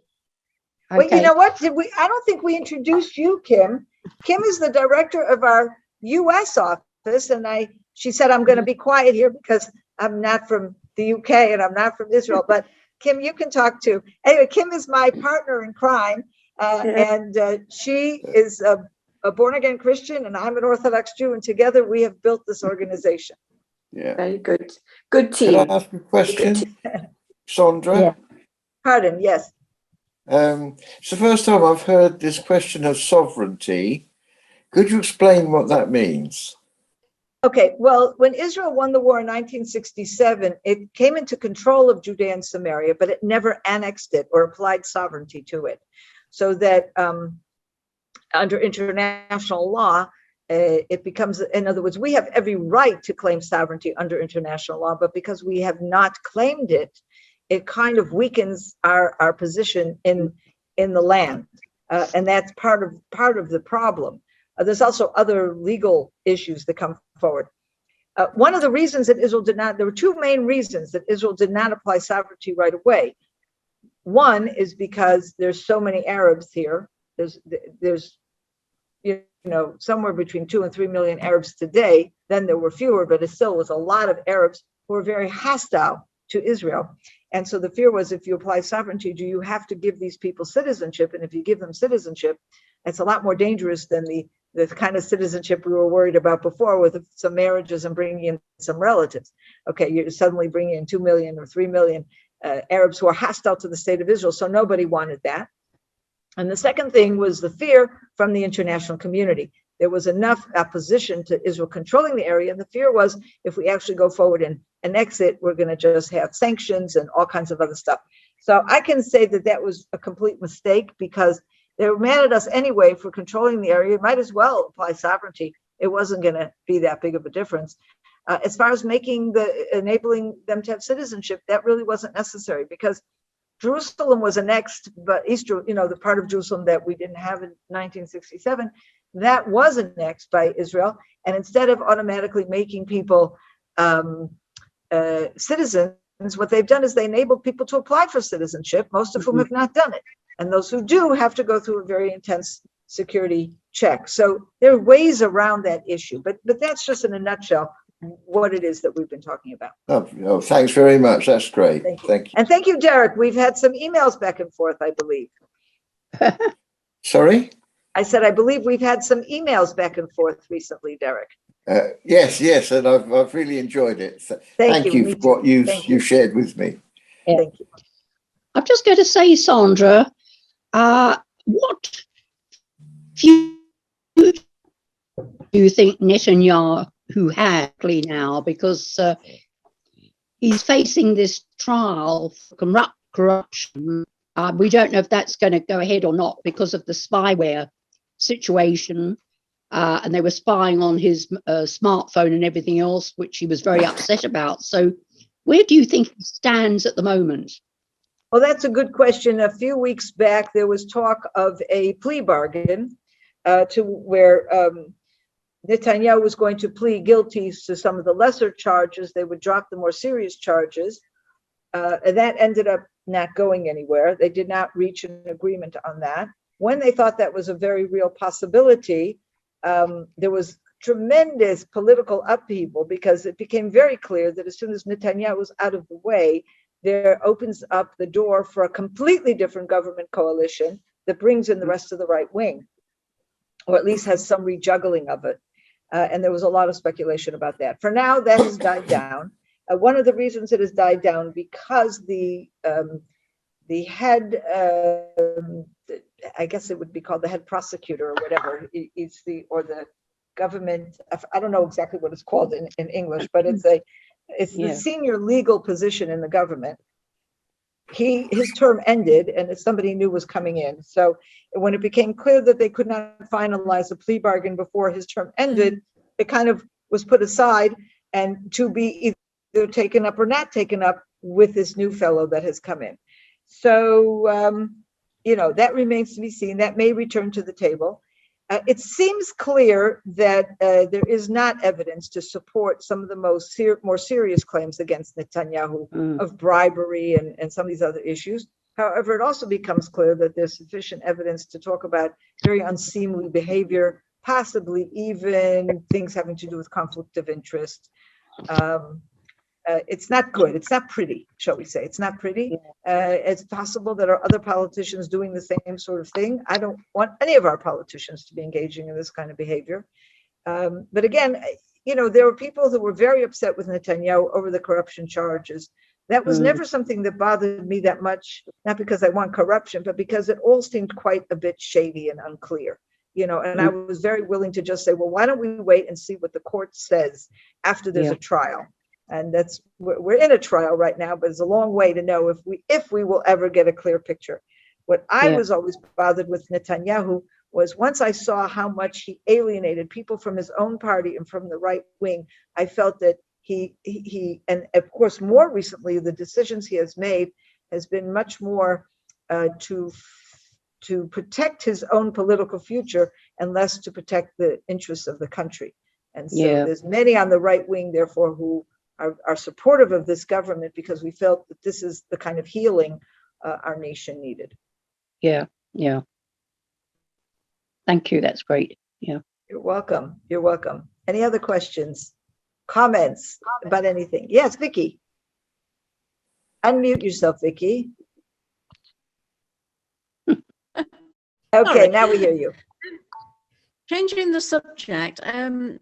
Well, you know what? I don't think we introduced you, Kim. Kim is the director of our U.S. office, and she said I'm going to be quiet here because I'm not from the UK and I'm not from Israel. But Kim, you can talk too. Anyway, Kim is my partner in crime, and she is a born-again Christian, and I'm an Orthodox Jew, and together we have built this organization. Yeah. Very good. Good team. Can I ask a question, Sondra? Yeah. Pardon, yes. It's the first time I've heard this question of sovereignty. Could you explain what that means? Okay, well, when Israel won the war in 1967, it came into control of Judea and Samaria, but it never annexed it or applied sovereignty to it. So that under international law, it becomes, in other words, we have every right to claim sovereignty under international law, but because we have not claimed it, it kind of weakens our position in the land, and that's part of the problem. There's also other legal issues that come forward. One of the reasons that Israel did not, there were 2 main reasons that Israel did not apply sovereignty right away. One is because there's so many Arabs here. There's somewhere between 2 and 3 million Arabs today. Then there were fewer, but it still was a lot of Arabs who were very hostile to Israel. And so the fear was, if you apply sovereignty, do you have to give these people citizenship? And if you give them citizenship, it's a lot more dangerous than the kind of citizenship we were worried about before, with some marriages and bringing in some relatives. Okay, you're suddenly bringing in 2 million or 3 million Arabs who are hostile to the state of Israel. So nobody wanted that. And the second thing was the fear from the international community. There was enough opposition to Israel controlling the area. And the fear was, if we actually go forward and annex it, we're going to just have sanctions and all kinds of other stuff. So I can say that was a complete mistake, because they were mad at us anyway for controlling the area. Might as well apply sovereignty. It wasn't going to be that big of a difference. As far as enabling them to have citizenship, that really wasn't necessary, because Jerusalem was annexed, but the part of Jerusalem that we didn't have in 1967, that was annexed by Israel. And instead of automatically making people citizens, what they've done is they enabled people to apply for citizenship, most of whom have not done it. And those who do have to go through a very intense security check. So there are ways around that issue, but that's just in a nutshell what it is that we've been talking about. Oh, thanks very much. That's great. Thank you. And thank you, Derek. We've had some emails back and forth, I believe. Sorry? I said, I believe we've had some emails back and forth recently, Derek. Yes, and I've really enjoyed it. Thank you for what you shared with me. Thank you. I'm just going to say, Sondra, what future do you think Netanyahu has now? Because he's facing this trial for corruption. We don't know if that's going to go ahead or not because of the spyware situation. And they were spying on his smartphone and everything else, which he was very upset about. So where do you think he stands at the moment? Well, that's a good question. A few weeks back, there was talk of a plea bargain to where Netanyahu was going to plead guilty to some of the lesser charges. They would drop the more serious charges. And that ended up not going anywhere. They did not reach an agreement on that. When they thought that was a very real possibility, there was tremendous political upheaval because it became very clear that as soon as Netanyahu was out of the way, there opens up the door for a completely different government coalition that brings in the rest of the right wing, or at least has some rejuggling of it. And there was a lot of speculation about that. For now, that has died down. One of the reasons it has died down because the head, I guess it would be called the head prosecutor or whatever, the government, I don't know exactly what it's called in English, but it's the senior legal position in the government. His term ended and somebody new was coming in. So when it became clear that they could not finalize a plea bargain before his term ended, it kind of was put aside and to be either taken up or not taken up with this new fellow that has come in. So, that remains to be seen. That may return to the table. It seems clear that there is not evidence to support some of the more serious claims against Netanyahu of bribery and some of these other issues. However, it also becomes clear that there's sufficient evidence to talk about very unseemly behavior, possibly even things having to do with conflict of interest. It's not good. It's not pretty, shall we say. It's not pretty. It's possible that there are other politicians doing the same sort of thing. I don't want any of our politicians to be engaging in this kind of behavior. But again, there were people who were very upset with Netanyahu over the corruption charges. That was never something that bothered me that much, not because I want corruption, but because it all seemed quite a bit shady and unclear. And I was very willing to just say, well, why don't we wait and see what the court says after there's a trial? And we're in a trial right now, but it's a long way to know if we will ever get a clear picture. What I was always bothered with Netanyahu was once I saw how much he alienated people from his own party and from the right wing, I felt that he and of course more recently the decisions he has made has been much more to protect his own political future and less to protect the interests of the country. And so there's many on the right wing, therefore, who are supportive of this government because we felt that this is the kind of healing our nation needed. Yeah. Thank you. That's great. Yeah. You're welcome. Any other questions, comments about anything? Yes, Vicky. Unmute yourself, Vicky. Okay, Sorry. now we hear you. Changing the subject, on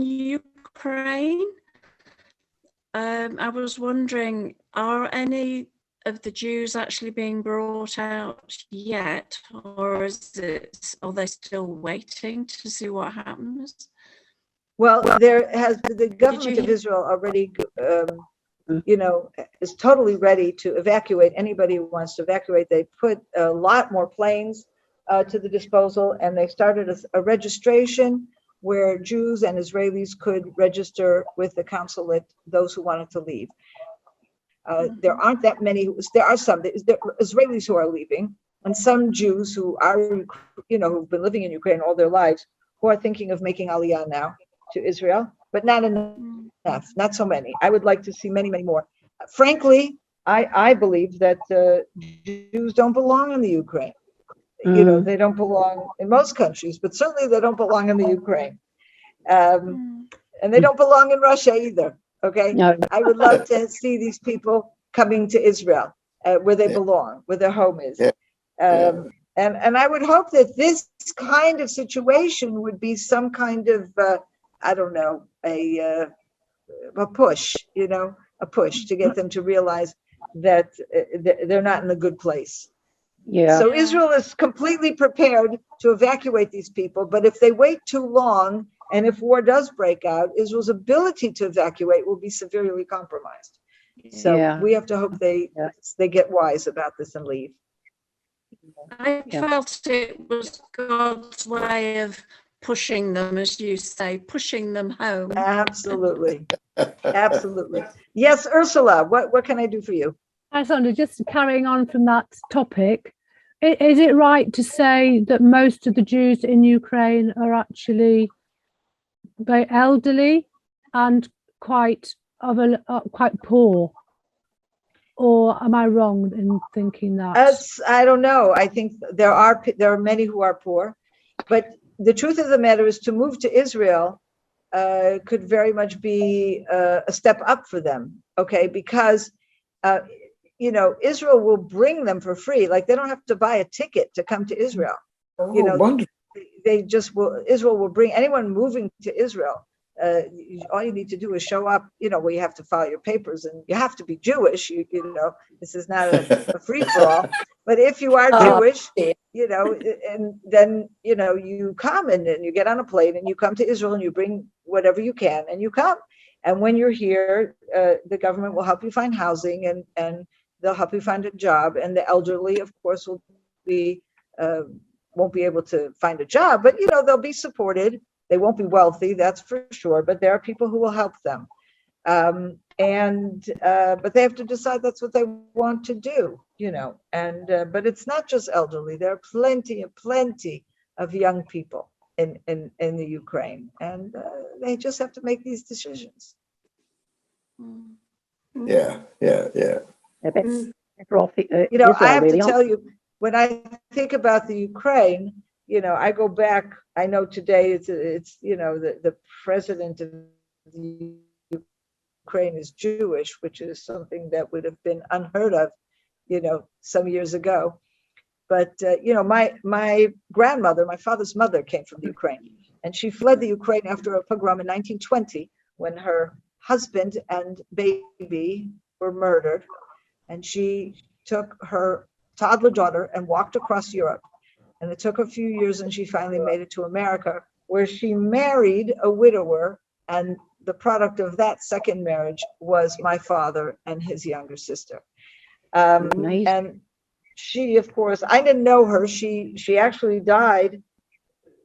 Ukraine, I was wondering, are any of the Jews actually being brought out yet, or are they still waiting to see what happens? Well, the government of Israel already, is totally ready to evacuate anybody who wants to evacuate. They put a lot more planes to the disposal, and they started a registration where Jews and Israelis could register with the consulate, those who wanted to leave. There aren't that many. There are some Israelis who are leaving, and some Jews who are, who've been living in Ukraine all their lives, who are thinking of making Aliyah now to Israel, but not enough, not so many. I would like to see many, many more. Frankly, I believe that Jews don't belong in the Ukraine. They don't belong in most countries, but certainly they don't belong in the Ukraine. And they don't belong in Russia either. Okay. No. I would love to see these people coming to Israel, where they belong, where their home is. And I would hope that this kind of situation would be some kind of, a push, a push to get them to realize that they're not in a good place. Yeah. So Israel is completely prepared to evacuate these people, but if they wait too long, and if war does break out, Israel's ability to evacuate will be severely compromised. So Yeah. we have to hope they get wise about this and leave. I Yeah. felt it was God's way of pushing them, as you say, pushing them home. Absolutely. Absolutely. Yes, Ursula, what can I do for you? Hi, Sondra, just carrying on from that topic, is it right to say that most of the Jews in Ukraine are actually very elderly and quite poor? Or am I wrong in thinking that? I don't know. I think there are many who are poor, but the truth of the matter is to move to Israel could very much be a step up for them. Okay, because Israel will bring them for free. Like they don't have to buy a ticket to come to Israel. Oh, You know, wonderful. they just will. Israel will bring anyone moving to Israel. All you need to do is show up. Where you have to file your papers, and you have to be Jewish. This is not a free for all. But if you are Jewish, and then you come and you get on a plane and you come to Israel and you bring whatever you can and you come. And when you're here, the government will help you find housing and they'll help you find a job. And the elderly, of course, won't be able to find a job, but they'll be supported. They won't be wealthy, that's for sure, but there are people who will help them. But they have to decide that's what they want to do, but it's not just elderly. There are plenty of young people in the Ukraine, and they just have to make these decisions. Yeah. They're better off, I Israel, have really, to aren't tell you, when I think about the Ukraine, I go back. I know today it's the president of the Ukraine is Jewish, which is something that would have been unheard of, some years ago. But my grandmother, my father's mother, came from the Ukraine, and she fled the Ukraine after a pogrom in 1920 when her husband and baby were murdered, and she took her toddler daughter and walked across Europe. And it took a few years, and she finally made it to America, where she married a widower. And the product of that second marriage was my father and his younger sister. Amazing. And she, of course, I didn't know her. She actually died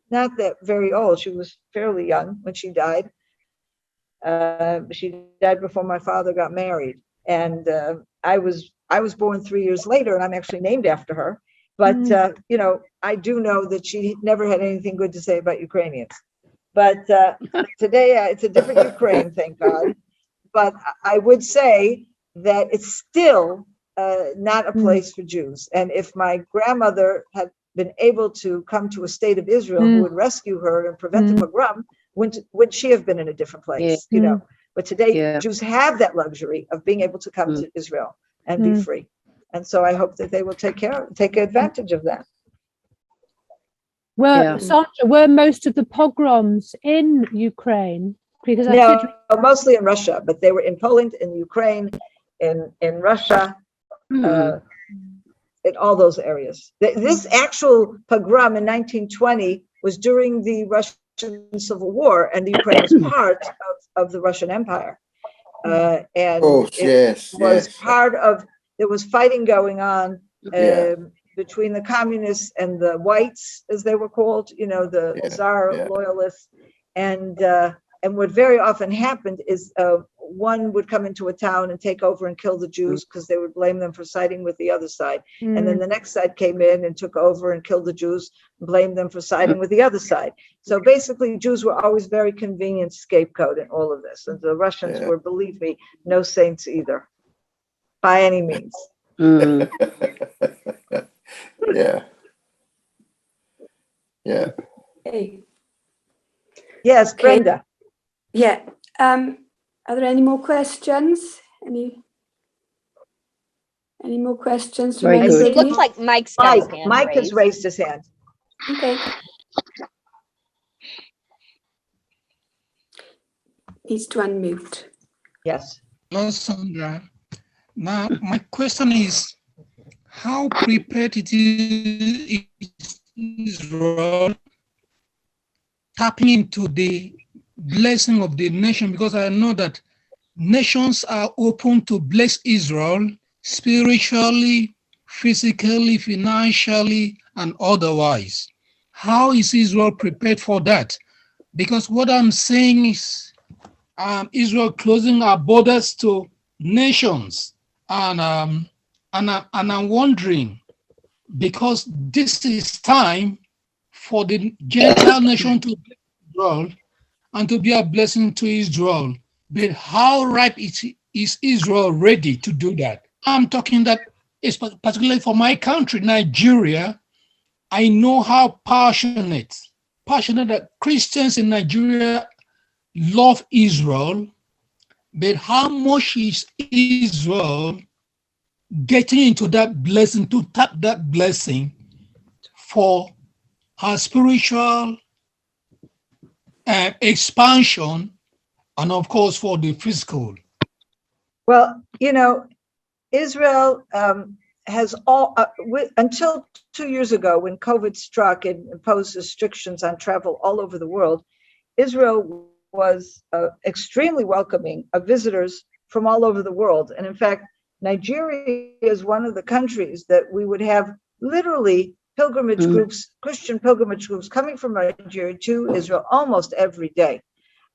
not that very old. She was fairly young when she died. She died before my father got married. And I was born 3 years later, and I'm actually named after her. But, I do know that she never had anything good to say about Ukrainians. But today it's a different Ukraine, thank God. But I would say that it's still not a place for Jews. And if my grandmother had been able to come to a state of Israel who would rescue her and prevent the pogrom, would she have been in a different place? But today Jews have that luxury of being able to come to Israel and be free. And so I hope that they will take advantage of that. Were most of the pogroms in Ukraine? Because mostly in Russia, but they were in Poland, in Ukraine, in Russia, in all those areas. This actual pogrom in 1920 was during the Russian Civil War, and the Ukraine was part of the Russian Empire. There was fighting going on between the communists and the whites, as they were called, the Tsar loyalists. And what very often happened is one would come into a town and take over and kill the Jews because they would blame them for siding with the other side. And then the next side came in and took over and killed the Jews, blamed them for siding with the other side. So basically, Jews were always very convenient scapegoat in all of this. And the Russians were, believe me, no saints either, by any means. Hey. Yes, Brenda. Yeah. Are there any more questions? Any more questions from anybody? It looks like Mike's got his hand Mike raised. has raised his hand. Okay. Needs to unmute. Yes. Hello, Sondra. Now, my question is, how prepared is Israel tapping into the blessing of the nation? Because I know that nations are open to bless Israel spiritually, physically, financially, and otherwise. How is Israel prepared for that? Because what I'm saying is Israel closing our borders to nations. And I'm wondering, because this is time for the Gentile nation to bless Israel and to be a blessing to Israel. But how ripe is Israel ready to do that? I'm talking that, particularly for my country, Nigeria. I know how passionate that Christians in Nigeria love Israel, but how much is Israel getting into that blessing, to tap that blessing for her spiritual expansion, and of course for the physical? Well, Israel has until 2 years ago, when COVID struck and imposed restrictions on travel all over the world, Israel was extremely welcoming of visitors from all over the world. And in fact, Nigeria is one of the countries that we would have literally pilgrimage groups, Christian pilgrimage groups coming from Nigeria to Israel almost every day.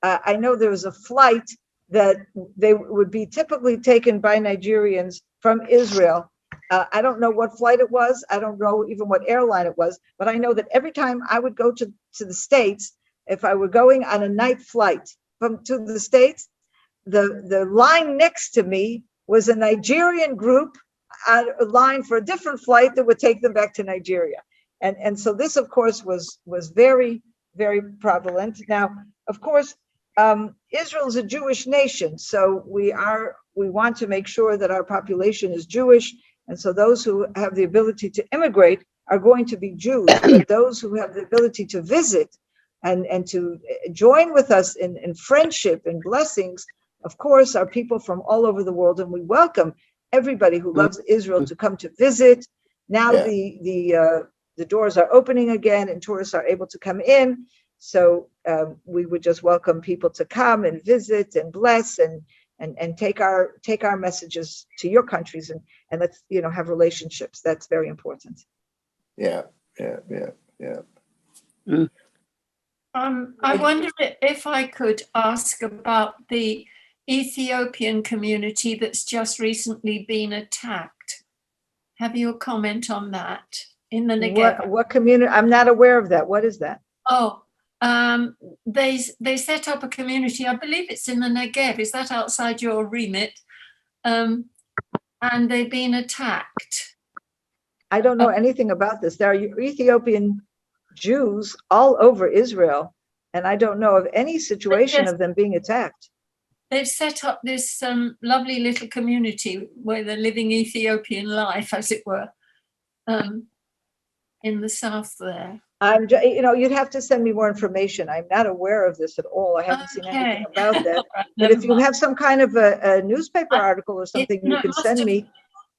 I know there was a flight that they would be typically taken by Nigerians from Israel. I don't know what flight it was. I don't know even what airline it was, but I know that every time I would go to the States, if I were going on a night flight to the States, the line next to me was a Nigerian group on a line for a different flight that would take them back to Nigeria. And so this, of course, was very, very prevalent. Now, of course, Israel is a Jewish nation, so we want to make sure that our population is Jewish, and so those who have the ability to immigrate are going to be Jews, but those who have the ability to visit and to join with us in friendship and blessings, of course, are people from all over the world, and we welcome everybody who loves Israel to come to visit. Now the doors are opening again, and tourists are able to come in. So we would just welcome people to come and visit and bless and take our messages to your countries and let's have relationships. That's very important. Yeah. I wonder if I could ask about the Ethiopian community that's just recently been attacked. Have you a comment on that in the Negev? What community? I'm not aware of that. What is that? Oh, they set up a community. I believe it's in the Negev. Is that outside your remit? And they've been attacked. I don't know anything about this. There are Ethiopian Jews all over Israel, and I don't know of any situation of them being attacked. They've set up this lovely little community where they're living Ethiopian life, as it were, in the south there. You'd have to send me more information. I'm not aware of this at all. I haven't seen anything about that. But if you have some kind of a newspaper article or something, you can send me.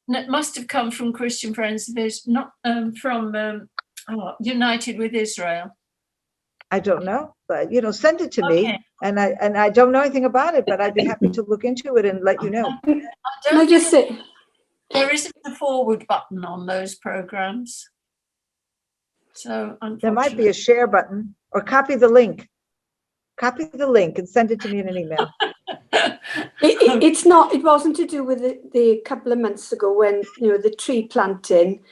It must have come from Christian Friends of Israel, not from United with Israel. I don't know, but send it to me, and I don't know anything about it, but I'd be happy to look into it and let you know. Can I just say, there isn't a forward button on those programs, so there might be a share button, or copy the link. Copy the link and send it to me in an email. It's not. It wasn't to do with the couple of months ago when the tree planting,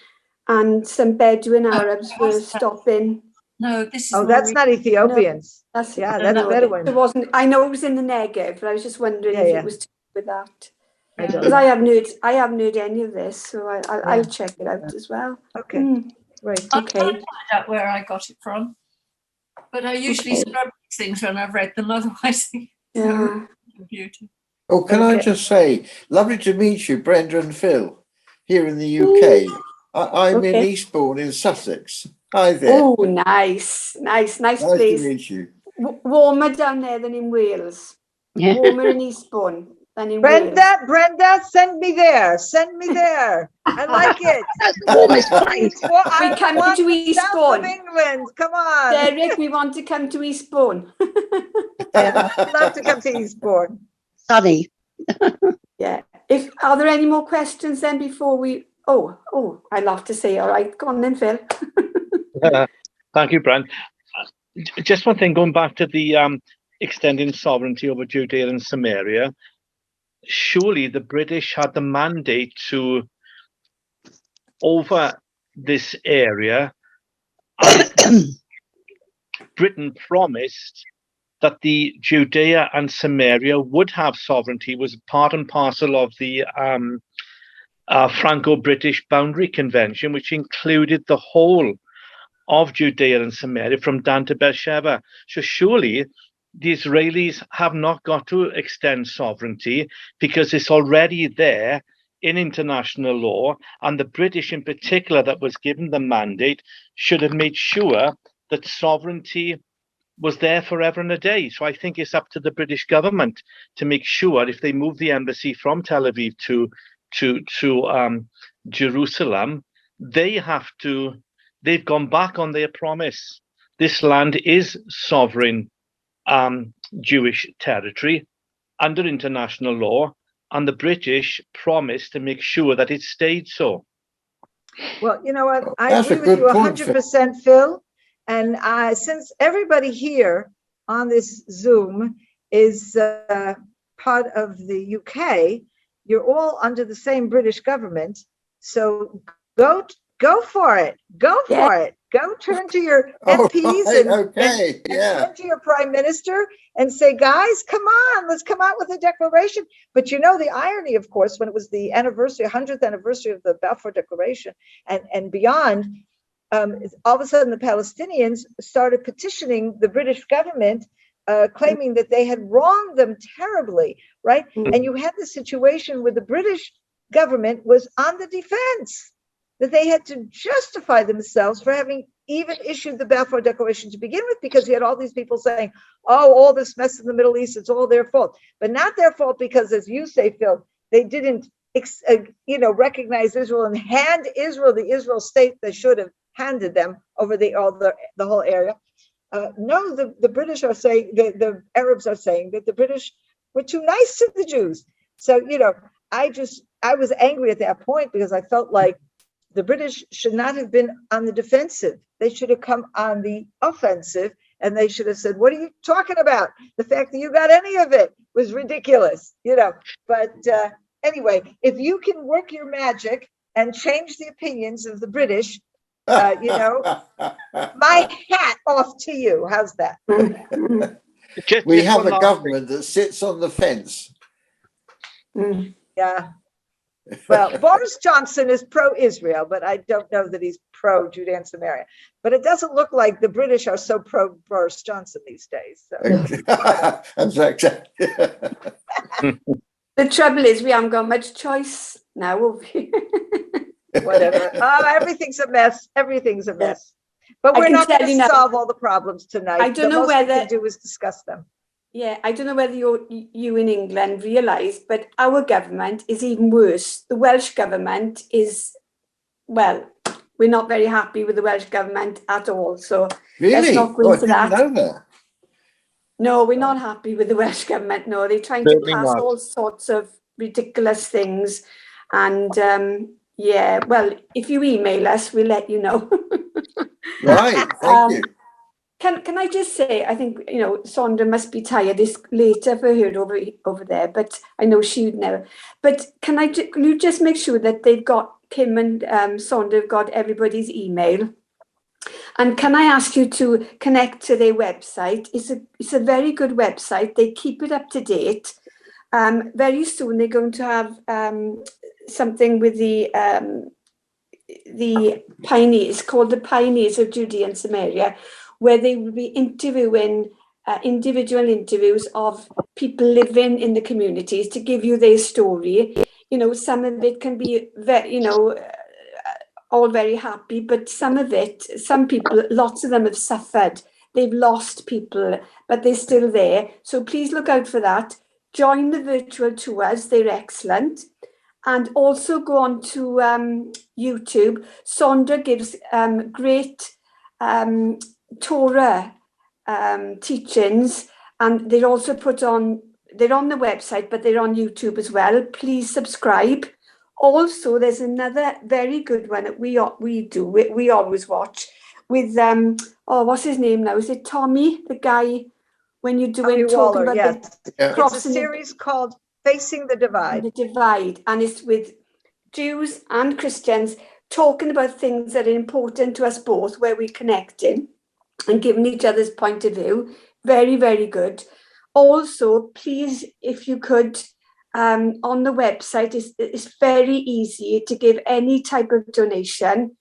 and some Bedouin Arabs were stopping. No, this is. Oh, that's not Ethiopians. No, that's Bedouin. It wasn't. I know it was in the Negev, but I was just wondering if it was to do with that. Because I I haven't heard any of this, so I'll check it out as well. Okay, right. Okay. I'll find out where I got it from, but I usually scrub these things when I've read them. Otherwise, computer. Oh, can I just say, lovely to meet you, Brenda and Phil, here in the UK. I'm in Eastbourne in Sussex. Hi there. Oh, nice place. Nice to meet you. Warmer down there than in Wales. Yeah. Warmer in Eastbourne than in Wales. Brenda, send me there. I like it. That's the warmest place. We come to Eastbourne. South of England. Come on. Derek, we want to come to Eastbourne. I'd love to come to Eastbourne. Sunny. Yeah. Are there any more questions then before we? Oh, I love to say. All right, go on then, Phil. Thank you, Brent. Just one thing, going back to the extending sovereignty over Judea and Samaria. Surely the British had the mandate to over this area, and Britain promised that the Judea and Samaria would have sovereignty, was part and parcel of the Franco-British Boundary Convention, which included the whole of Judea and Samaria from Dan to Beersheba. So surely the Israelis have not got to extend sovereignty because it's already there in international law, and the British in particular that was given the mandate should have made sure that sovereignty was there forever and a day. So I think it's up to the British government to make sure if they move the embassy from Tel Aviv to Jerusalem, they've gone back on their promise. This land is sovereign Jewish territory under international law, and the British promised to make sure that it stayed so. Well, you know what? I agree with you 100%, Phil. And since everybody here on this Zoom is part of the UK, you're all under the same British government. So go for it. Go for it. Go turn to your MPs and turn to your prime minister and say, guys, come on, let's come out with a declaration. But you know, the irony, of course, when it was the 100th anniversary of the Balfour Declaration and beyond, all of a sudden the Palestinians started petitioning the British government, claiming that they had wronged them terribly, right? And you had the situation where the British government was on the defense, that they had to justify themselves for having even issued the Balfour Declaration to begin with, because you had all these people saying, oh, all this mess in the Middle East, it's all their fault. But not their fault because, as you say, Phil, they didn't recognize Israel and hand Israel the Israel state they should have handed them over the whole area. No, the British are saying, the Arabs are saying that the British were too nice to the Jews. So, I was angry at that point because I felt like the British should not have been on the defensive. They should have come on the offensive, and they should have said, what are you talking about? The fact that you got any of it was ridiculous, But anyway, if you can work your magic and change the opinions of the British, my hat off to you. How's that? We have a government that sits on the fence. Yeah. Well, Boris Johnson is pro-Israel, but I don't know that he's pro-Judea and Samaria. But it doesn't look like the British are so pro-Boris Johnson these days. So. Exactly. The trouble is we haven't got much choice now. Whatever. Everything's a mess. Everything's a mess. But we're not going to solve all the problems tonight. I don't know whether we can do is discuss them. Yeah, I don't know whether you in England realise, but our government is even worse. The Welsh government is, well, we're not very happy with the Welsh government at all. So let's not go into that. I didn't know that. No, we're not happy with the Welsh government. No, they're trying to pass all sorts of ridiculous things. And yeah, well, if you email us, we'll let you know. Right, thank you. Can I just say, I think, Sondra must be tired. It's later for her over there, but I know she would never. But can you just make sure that they've got, Kim and Sondra have got everybody's email? And can I ask you to connect to their website? It's a very good website. They keep it up to date. Very soon they're going to have something with the pioneers, called the Pioneers of Judea and Samaria, where they will be interviewing individual interviews of people living in the communities to give you their story. Some of it can be very, all very happy, but some people, lots of them have suffered. They've lost people, but they're still there. So please look out for that. Join the virtual tours, they're excellent. And also go on to YouTube. Sondra gives great Torah teachings, and they're also put on they're on the website, but they're on YouTube as well. Please subscribe. Also, there's another very good one that we always watch with what's his name now? Is it Tommy, the guy when you're doing Tommy talking Waller, about yes. the It's a series called Facing the Divide. The Divide, and it's with Jews and Christians talking about things that are important to us both, where we're connecting and giving each other's point of view. Very, very good. Also, please, if you could, on the website, it's very easy to give any type of donation.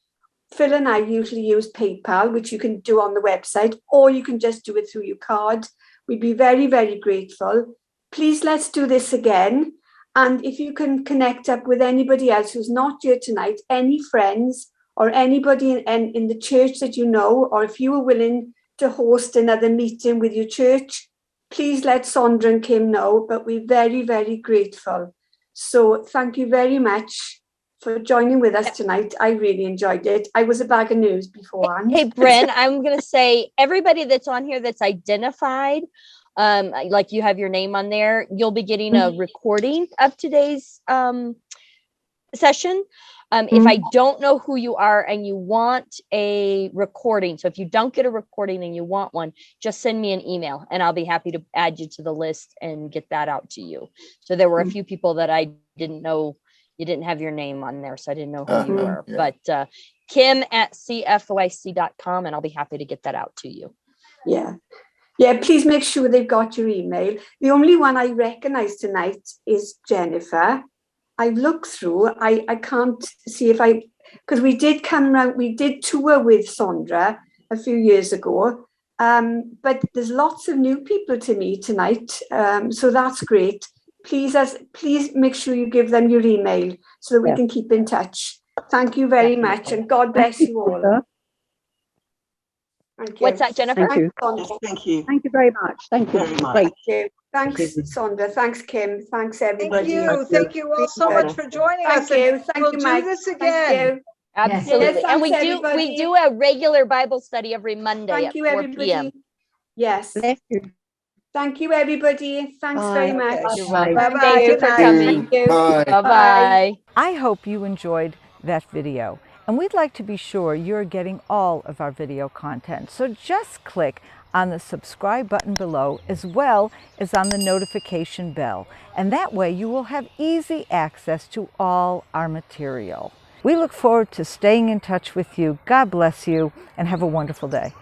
Phil and I usually use PayPal, which you can do on the website, or you can just do it through your card. We'd be very, very grateful. Please, let's do this again. And if you can connect up with anybody else who's not here tonight, any friends or anybody in the church that you know, or if you are willing to host another meeting with your church, please let Sondra and Kim know, but we're very, very grateful. So thank you very much for joining with us tonight. I really enjoyed it. I was a bag of news beforehand. Hey, Bren, I'm going to say everybody that's on here that's identified, like you have your name on there, you'll be getting a recording of today's session. If I don't know who you are and you want a recording, so if you don't get a recording and you want one, just send me an email and I'll be happy to add you to the list and get that out to you. So there were a few people that I didn't know, you didn't have your name on there, so I didn't know who you were. Yeah. But Kim at CFOIC.com, and I'll be happy to get that out to you. Yeah. Yeah, please make sure they've got your email. The only one I recognize tonight is Jennifer. I've looked through, I can't see if because we did come round, we did tour with Sondra a few years ago, but there's lots of new people to meet tonight, so that's great. Please make sure you give them your email so that we can keep in touch. Thank you very much, and God bless you all. Thank you. What's that, Jennifer? Thank you. Yes, thank you. Thank you very much. Thank you. Very much. Great. Thanks, Sondra. Thanks, Kim. Thanks, everybody. Thank you all so much for joining us. Thank We'll you, do Mike. this again. Absolutely. Yes, and we thanks, do a regular Bible study every Monday Thank at you, 4 everybody. p.m. Yes. Bless you. Thank you, everybody. Thanks very much. You're welcome. Bye-bye. Thank you Good for night. coming. Thank you. Bye. Bye-bye. I hope you enjoyed that video, and we'd like to be sure you're getting all of our video content. So just click on the subscribe button below as well as on the notification bell, and that way you will have easy access to all our material. We look forward to staying in touch with you. God bless you and have a wonderful day.